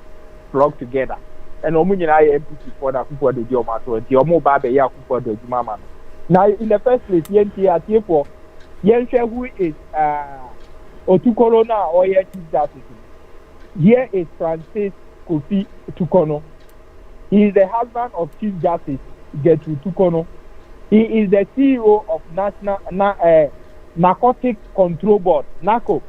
flock together. And omunyina MPP for that people do the matter. The omo babe ya people do Juma man. Now in the first place yenti for Yenshe who is Otukoro now or Chief Justice. Here is Francis Kofi Tukono. He is the husband of Chief Justice Gertrude Tukono. He is the CEO of National Narcotic Control Board, NACO,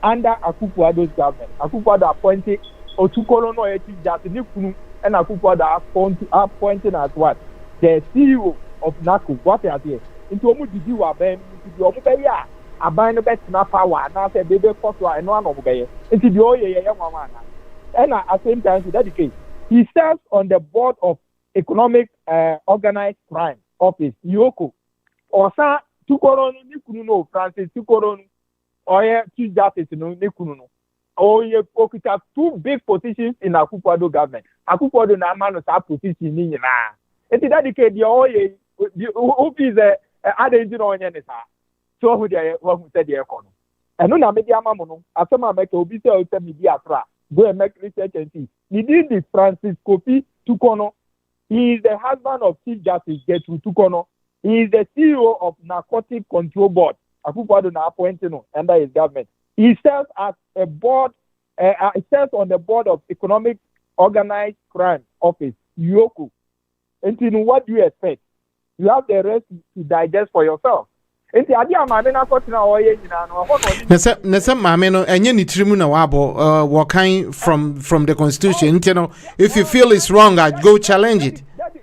under Akufo-Addo's government. Akufo-Addo appointed Otukoro no Chief Justice Nikunu and Akufo-Addo appointed as what? The CEO of NACO. What they are there? Into Omu Didi Waben, into Omu Beya. Abide the na power now say baby koso and one of beye into the oye mama and at the same time to dedicate he serves on the board of economic organized crime office Yoko osa Tukoro nikunu no Francis Tukoro oye Chief Justice no nikunu no oye okuta 2 big positions in Akufo-Addo government. Akufo-Addo na man sa position ni nyina enti dedicate the oye who is adenji no onye ni sa. So who said the economy. And no media mamono, after my make obi say media tra. Go and make research and see. He did the Francis Kofi Tukono. He is the husband of Chief Justice Gertrude Tukono. He is the CEO of Narcotic Control Board. Akufo-Addo na appointed under his government. He serves as a board. He serves on the board of Economic Organized Crime Office (YOCO). And what do you expect? You have the rest to digest for yourself. Enti ade amame na kotina oye nyina no ho no nese mame no enye ni trimu na wabo working from the constitution enti no if you feel it's wrong I go challenge it. That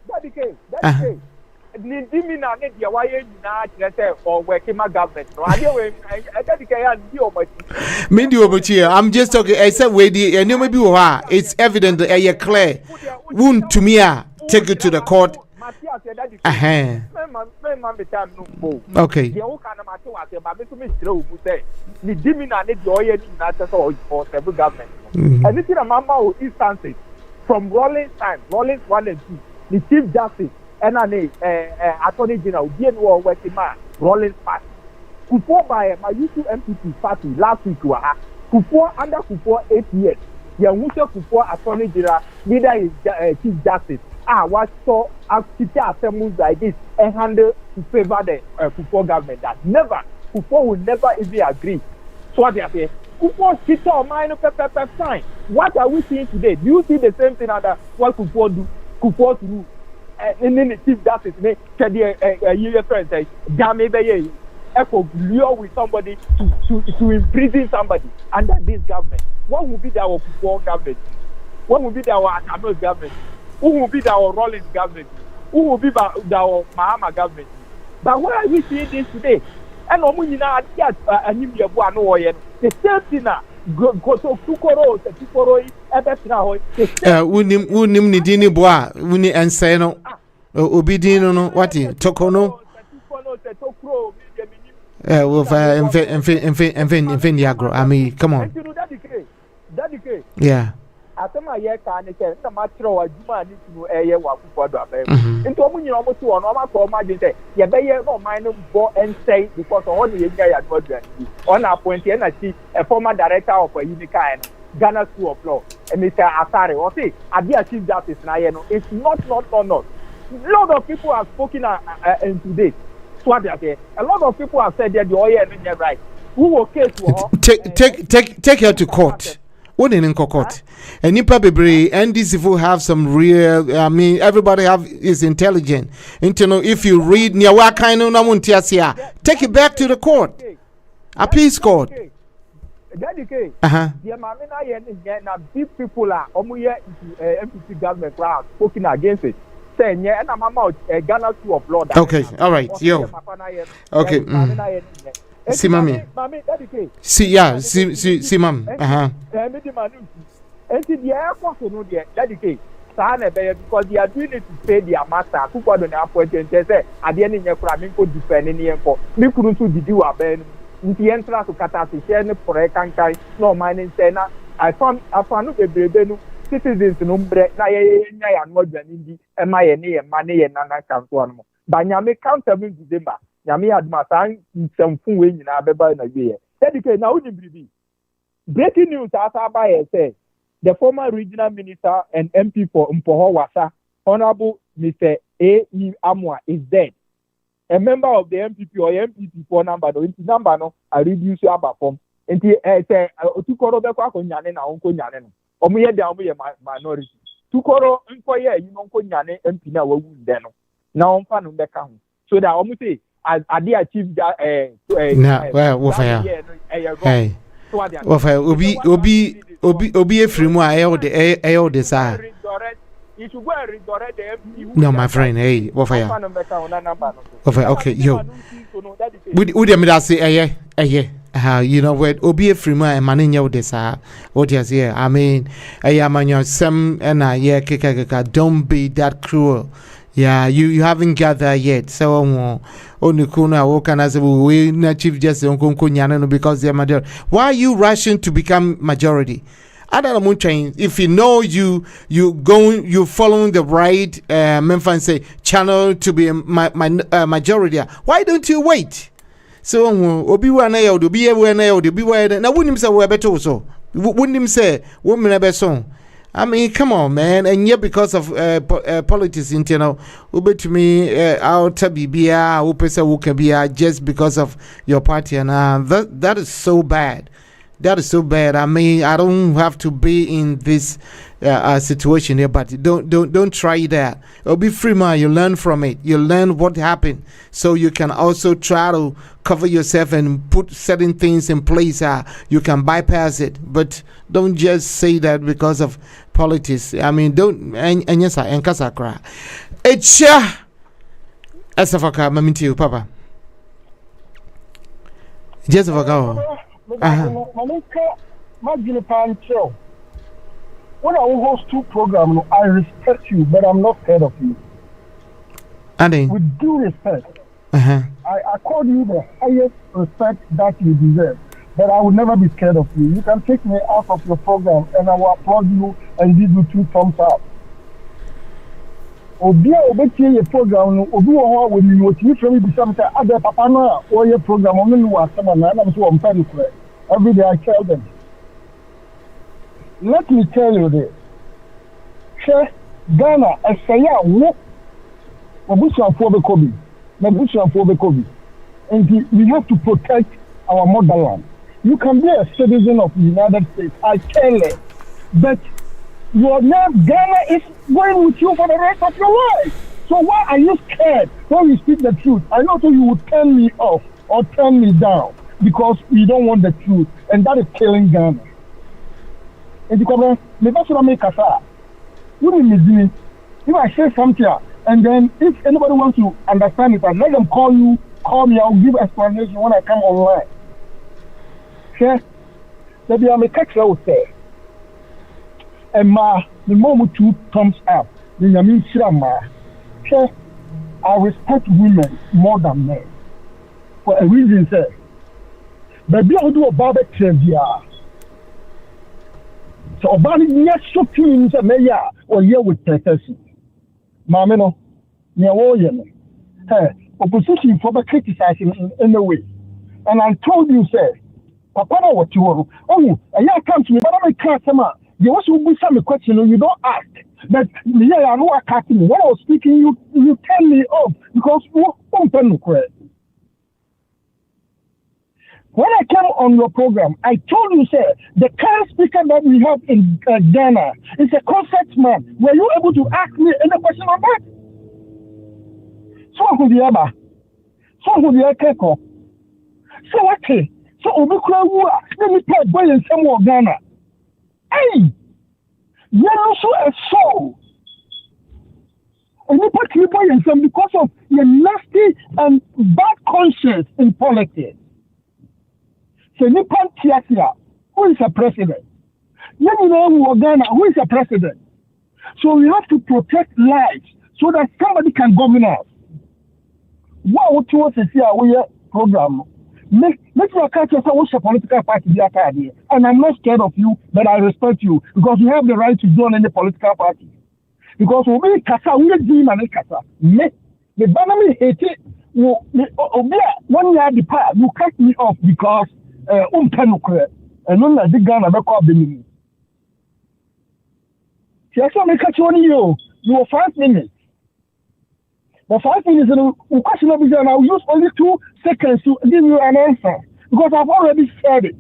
ni dimina ne dia waye nyina kirese or working my government no ade we that ya ndi omachi me ndi omachi I'm just talking I said we di eni maybe wo ha it's evident that clear won to me take it to the court. Okay. Anything a mama instances from Rollins time, Rollins 1 and 2, the Chief Justice and Attorney General being working man, Rollins party. Kufuor by my YouTube MPP party last week Kufuor under Kufuor 8 years. Kufuor Attorney General, neither is Chief Justice. What so city assemblies like this and handle to favor the Kufuor government? That never, Kufuor will never even agree. So what they are saying, Kufuor sit on mine fine. What are we seeing today? Do you see the same thing that what Kufuor to do? And then the Chief Justice may say your friend say, damn it, echo lure with somebody to imprison somebody under this government. What will be our Kufuor government? What will be our Atamos government? Who will be our Rollins government? Who will be our Mahama government? But why are we seeing this today? And the same thing now. Go to Tukoro, Unim Nidini Bois, Uni and Seno, Obidino, no, what in Tokono? With I mean, come on. Yeah. Asema ye ka ne se na ma kire wa juma ni tinu eye wa Akufo-Addo abem into omu nyina omu ti won o ma ko ma je say ye be ye no man no bo and say because on ye nya ya do aduan on appoint ye na chi a former director of Unica Ghana School of Law and Mr. Asare o say ade Chief Justice na ye no it's not lot of people have spoken in today so what they say a lot of people have said that the oil no right who will case take her to court. What in court? And Nipa Bebre and these people have some real. I mean, everybody is intelligent. And you know, if you read take it back to the court, a peace court. Dady Kay. The Mamina Yen na big people are omuye MPP government crowd spoken against it. Say yeah, and I'm about Ghana to upload. Okay, all right, yo. Okay. See, mommy. Dady Kay. See, yeah, see, mom. And the air force no there, Dady Kay. Because they are doing it to pay their master. Who got on the appointment? They say, at the end of your crime, go defend any info. Me couldn't do a ben. The entrance to Katasi, share for a cankai, no mining center. I found the Brebenu citizens in Umbre, Naya, and Modern and my money and Nana Kantuano. But Yami count 7 December. Yami had my son in some food in Abeba in a year. Dedicate now in Bribi. Breaking news as I say. The former regional minister and MP for Mpoho Wasa, Honorable Mr. A.E. Amwa, is dead. A member of the MPP or MPP for number no, I reduce your form. And he say, Tukoro Beko Nyane na Unko Nyane. Omuye de Omuye minority. Tukoro Nkoye, you know, Nyane MP na Wawu Deno. Now on Fanum Beka. So that Omute, as Adi achieved that, hey. Obi efrimu ayo de sa. No, my friend, hey, what fire? Okay, yo. Would you me say you know what? Obi efrimu e maninyo de sa. What you say? I mean, amanyo some and keka. Don't be that cruel. Yeah, you haven't got that yet. So only kuna wokan as we na chief justice on because they're majority. Why are you rushing to become majority? I don't know if you know you following the right Memphis say channel to be my majority. Why don't you wait? So obi wa na ya obi e we na ya obi wa na wunim say we beto so wunim say wo me na be so. I mean, come on, man. And yet, because of politics, you know, to me, our tabibia, just because of your party, and that is so bad. That is so bad. I mean, I don't have to be in this situation here, but don't try that. It'll be free, man. You learn from it. You learn what happened, so you can also try to cover yourself and put certain things in place. You can bypass it, but don't just say that because of politics. I mean, don't and yes, and kasakra. Echa, asafaka, maminti you, Papa. Just for go. When I host 2 programs, I respect you, but I'm not scared of you. With due respect, I accord you the highest respect that you deserve, but I will never be scared of you. You can take me out of your program, and I will applaud you and give you 2 thumbs up. Obi your program, Obi when you what you from me become other papa no or your program on no was some man I'm so I'm every day I tell them. Let me tell you this. Ghana, I say, and we have to protect our motherland. You can be a citizen of the United States, I tell you, but your name Ghana is going with you for the rest of your life. So why are you scared when we speak the truth? I know you would turn me off or turn me down because you don't want the truth, and that is killing Ghana. And because if I say something and then if anybody wants to understand it, let them call me, I'll give explanation when I come online. Okay? Maybe I'm a catch will say. And the moment 2 thumbs up, then I mean okay? I respect women more than men. For a reason, sir. But be able to do a barbecue here. So Obani yes so clean say me ya or here with courtesy. Mama no, near warrior. Opposition for criticizing in any way. And I told you, sir, Papa know what you want. Oh, and you come to me, but I'm a customer. You also be some question you don't ask. But yeah, I know I can't me. When I was speaking, you turn me off because you don't tell me correct. When I came on your program, I told you, sir, the current speaker that we have in Ghana is a concept man. Were you able to ask me any question on that? So who the other? So who the other? So okay. So Obikura Wua, let me tell boy and some more Ghana. Hey, you also a soul. And you put boy and some because of your nasty and bad conscience in politics. So you put Tiatia, who is a president? You know Ghana, who is a president? So we have to protect lives so that somebody can govern us. What was the program? Make your country what's a political party and I'm not scared of you, but I respect you because you have the right to join any political party. Because we be kasa, we be man kasa. Me, the banami hate it. You, 1 year the part you cut me off because penukre and none of the Ghana back up the meaning. Just want to catch you. You were 5 minutes. The 5 minutes, the question of it, I'll use only 2 seconds to give you an answer because I've already said it.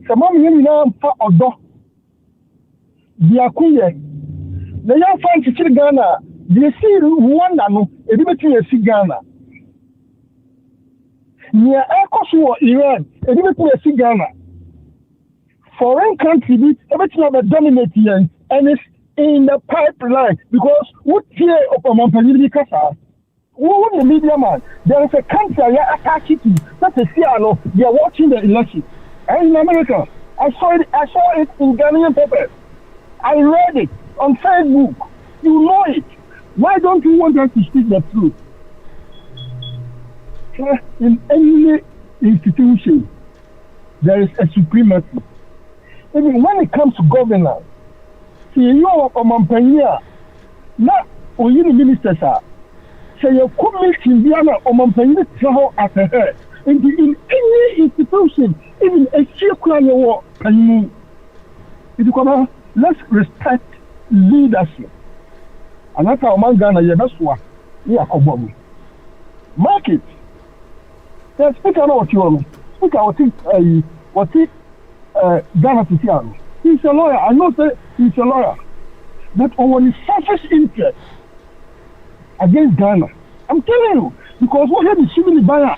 Some of you know for Odo. The Akuye. The young fan to see Ghana. They see Rwanda, no, a bit to see Ghana. Near Ecosu Iran, a bit to see Ghana. Foreign countries, everything of a dominating and it's in the pipeline because what fear of a Montpellier Casa? Who the media man? There is a country attached to that's a Ciano. They are watching the election. And in America, I saw it in Ghanaian papers. I read it on Facebook. You know it. Why don't you want us to speak the truth? In any institution, there is a supremacy. Even when it comes to governance, see you are a Montpellier, not or you ministers are. So you could make Indiana or Montpellier travel as a head. In any institution, even a circular war, can you let's respect leadership. And that's how man Ghana, that's what you are about. Market. Speak out what you want. Speak out what Ghana to see. He's a lawyer. I know that he's a lawyer. But on his selfish interest against Ghana, I'm telling you, because what had the civil buyer?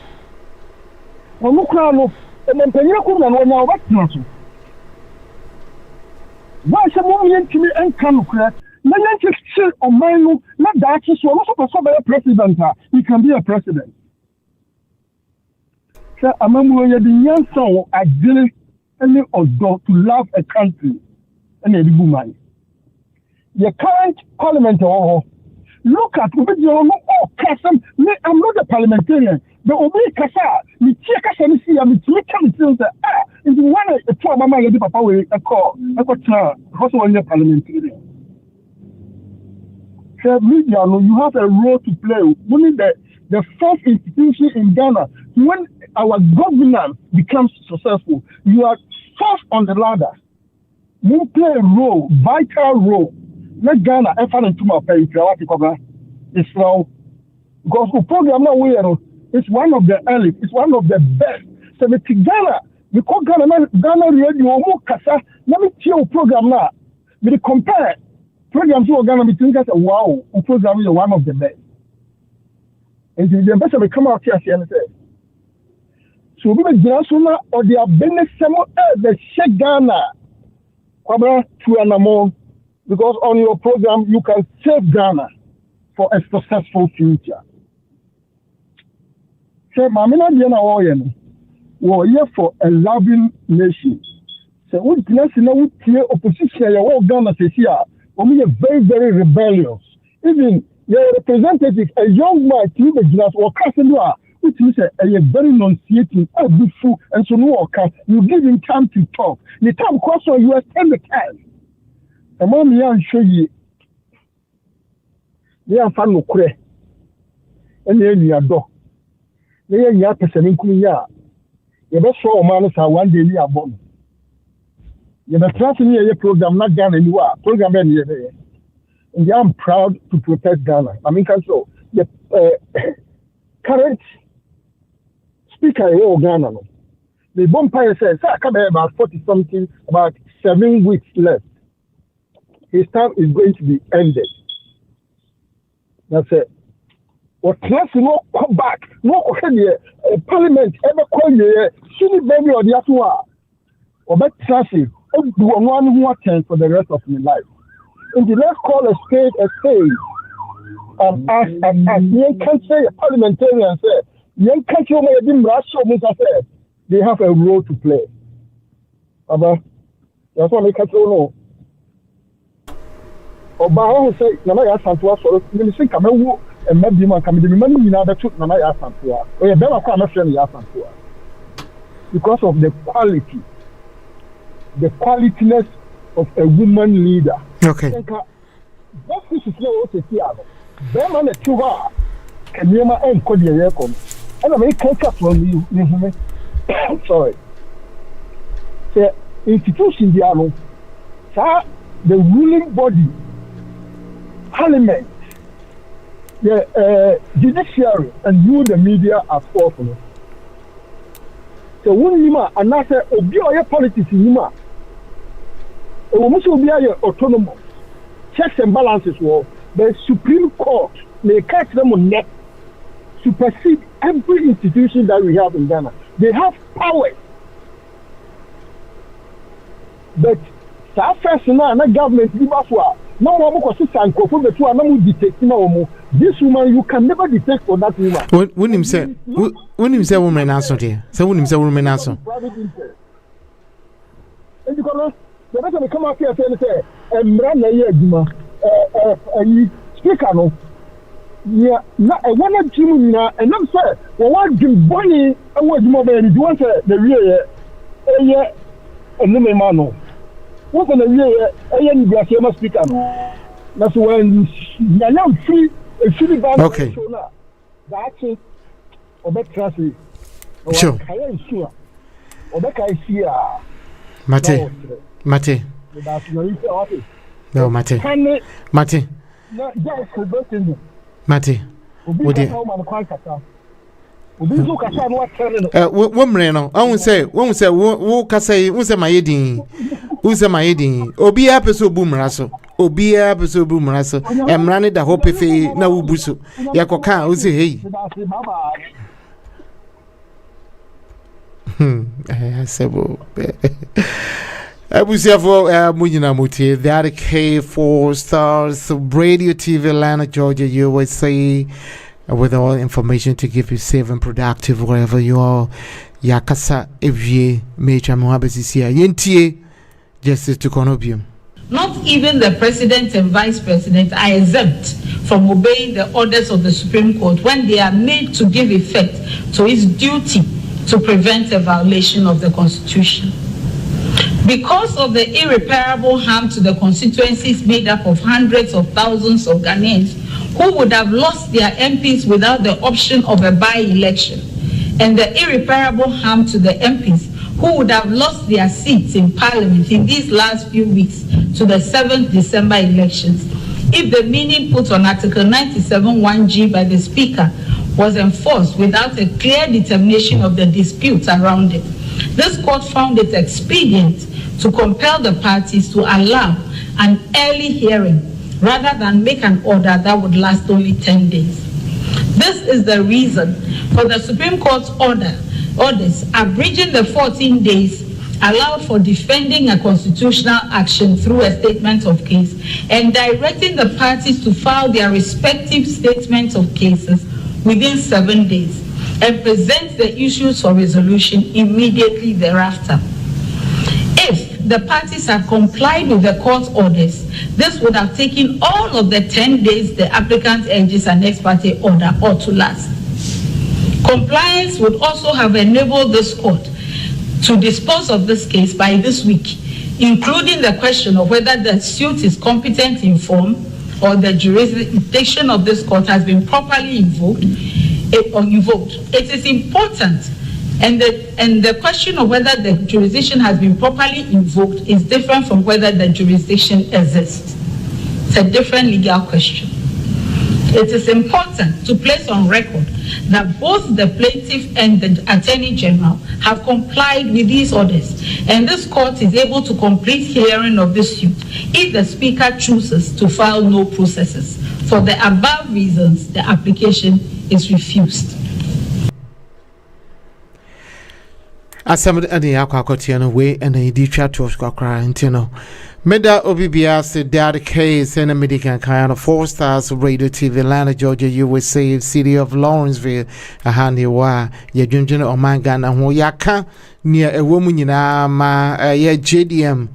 When you cry, and then Penny could not know what's not. Why some woman to me and can crack? Let me chill on my no, not that is so much of a president. He can be a president. So I'm a young son, I didn't any odor to love a country and a woman. The current parliament, look at I'm not a parliamentarian. The Obi Kasa, me check us and see, I'm making into one of the 2 Mama Yadi Papa will call. I got also on your parliamentarian. So, media, you have a role to play. Only the first institution in Ghana, when our governance becomes successful, you are first on the ladder. You play a role, vital role. Let Ghana effort into my pay. It's wrong. Because the program now it's one of the early, it's one of the best. So with Ghana, because Ghana radio kasa, let me tell you program now. We compare programs to Ghana between us. Wow, program is one of the best. And the best will come out here and say. So we will or they are business the shake Ghana. Because on your program you can save Ghana for a successful future. So Mamina Diana Oyen were here for a loving nation. So we can see opposition your Ghana this year. We are very, very rebellious. Even your representative, a young man, or Casanua, which is a very enunciating, beautiful, and so no you give him time to talk. The time question you extend the time. And mom, you show you. They are fan of Kure. And then you are dog. They are your person in Kuya. You best show man one day near born. You best trust in your program, not Ghana anywhere. Program any day. And I'm proud to protect Ghana. I mean, so the current speaker of Ghana, the Bompire says, I come about 40 something, about 7 weeks left. His term is going to be ended. That's it. or class no come back, no parliament ever call you, shouldn't baby or the other or bet trashy, do one more time for the rest of my life. And the let's call a spade a spade. As you can say, a parliamentarian said, young country they have a role to play. That's what I can know. Oba say, Nana Yasantua, so you think I'm a and maybe man can be the money in other truth, Nana Yasantua. Or you better come a friend Yasantua. Because of the qualityness of a woman leader. Okay. That is what you see. Then on the 2 hours, can you my own code your come? And I may catch up from you. Sorry. The institution, the ruling body, parliament, the judiciary, and you, the media, are powerful. So, when you are another obvious politics in Yuma, it will be autonomous. Checks and balances were the Supreme Court may catch them on neck, supersede every institution that we have in Ghana. They have power. But first now, government give us what. No one will consistent for the two and detect no. This woman you can never detect for that woman. When him say woman answer there. So when him say woman answer. And because the rest of the come out here and say, run a year, speaker no. Yeah, na I want to na and I'm say, well, what Jim Bonnie and what you want the real and no man. What's on the real Graciama speaker? That's when you're now free a free band. Okay. That's it. Or better trust. Sure. Or better I see Mate. No, Mate. Mate. Mate. Woman, no. I won't say, who say my eating. Who's my eating? Obi episode boomeraso. Obi episode boomeraso. I'm running the hope if he no busu. Yakoka, who's hey. I said, I was here for Mujina Muti, Dady Kay 4 stars, Radio TV, Atlanta, Georgia, USA, with all information to give you safe and productive wherever you are. Yakasa, Evie, Major Mohabesi, Yentie, Justice to Conobium. Not even the president and vice president are exempt from obeying the orders of the Supreme Court when they are made to give effect to its duty to prevent a violation of the Constitution. Because of the irreparable harm to the constituencies made up of hundreds of thousands of Ghanaians who would have lost their MPs without the option of a by-election, and the irreparable harm to the MPs who would have lost their seats in Parliament in these last few weeks to the 7th December elections, if the meaning put on Article 97(1)(g) by the Speaker was enforced without a clear determination of the disputes around it. This court found it expedient to compel the parties to allow an early hearing rather than make an order that would last only 10 days. This is the reason for the Supreme Court's orders abridging the 14 days allowed for defending a constitutional action through a statement of case and directing the parties to file their respective statements of cases within 7 days and present the issues for resolution immediately thereafter. If the parties had complied with the court's orders, this would have taken all of the 10 days the applicant urges an ex parte order ought to last. Compliance would also have enabled this court to dispose of this case by this week, including the question of whether the suit is competent in form or the jurisdiction of this court has been properly invoked. It is important, and the question of whether the jurisdiction has been properly invoked is different from whether the jurisdiction exists. It's a different legal question. It is important to place on record that both the plaintiff and the Attorney General have complied with these orders, and this court is able to complete hearing of this suit if the Speaker chooses to file no processes. For the above reasons, the application is refused. Asam ani akwakotia no we and the twa to kwakra ntino meda obibia se Dady Kay send a medical kind of 4 stars radio TV Atlanta Georgia USA city of Lawrenceville ahani wa ye dwendwene omanga na ho yaka nia ewo mu nyina ma ye JDM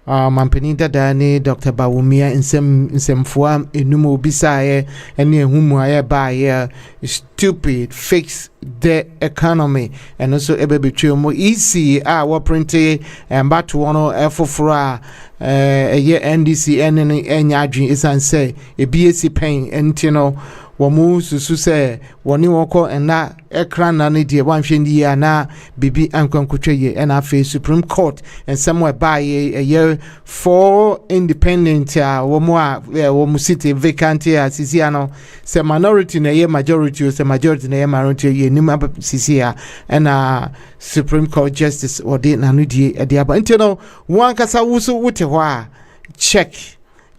mampeni dada ni Dr. Bawumia nsemfua enumo bisaye ene ehumu aye ba ye stupid fix the economy and also ebetwe mo easy wa printe mbato ono efoforo ye NDC enya adwen isanse ebiesi pen entino womu susu se woni woko ena ekran na ne die wanhwe ndi ya na bibi ankwankotwe ye na afi Supreme Court and somewhere by a year for independent womu city vacant sisi ano se minority na ye majority se majority na ye minority ye nima sisi and Supreme Court justice odi na no die ade aba ntino wankasa wuso wote ho a check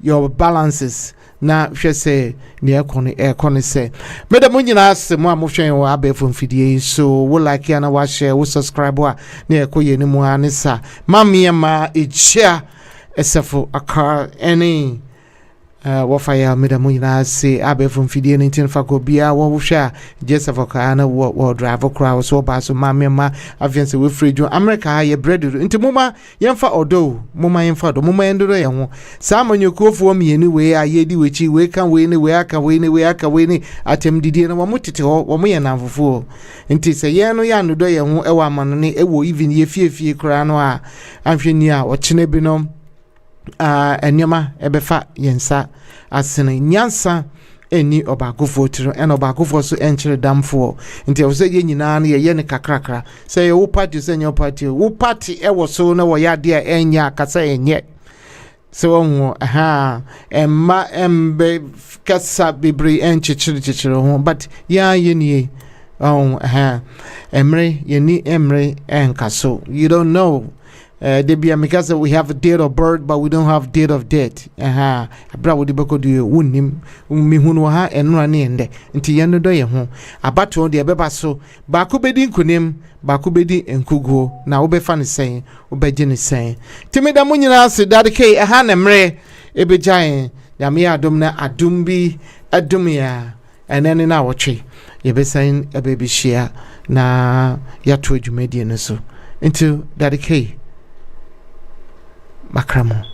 your balances na hwe se ne ekone se medam nyina ase mo amhwen wo abefo mfidie so wo like ya na wa share wo subscribe wa na ekoye ni mu anisa mamia ma echia esefo aka any wo fire medam nyina ase abefo mfidie ne tin fa ko bia wo hwe Joseph aka na wo drive crowd so ba so mamia ma afianse we free jo America ye bread nti muma yemfa odo muma yemfa do muma endoro ye ho sa manyokofo mienu we ayedi wechi we kan we ni we aka we ni we aka we ni atem didie na wo mutete ho wo ye namfofo nti se ye no ya no do ye ho e wa amano ne e wo even ye fiefie kra no a anhwe ni a wo chene bi no enyama ebefa yensa asene nyansa eni obagofo tiro en obagofo so enchire damfo nti wo se ye nyina na ye ne kakrakra se ye wo party se nyo party wo party e wo so na wo ya de enya kasa enye so wo emma embe kasa bibri enchichire ho but ya ye ni emre ye ni emre enkaso you don't know Debia because we have a date of birth but we don't have date of death. Abra wo de beko de wonim mi hunu ha enra ne ende. Nti ye no do ye ho. Abato de beba so ba ko bedi nkunim ba ko bedi enkuguo na wo be fa ne sen wo be je ne sen. Timida mo nyina se Dady Kay na mre ebejan ya me adom na adom bi adom ya enene na wotwe ye be sen ebebi share na ya to adwumadi ne so. Into Dady Kay Makramo.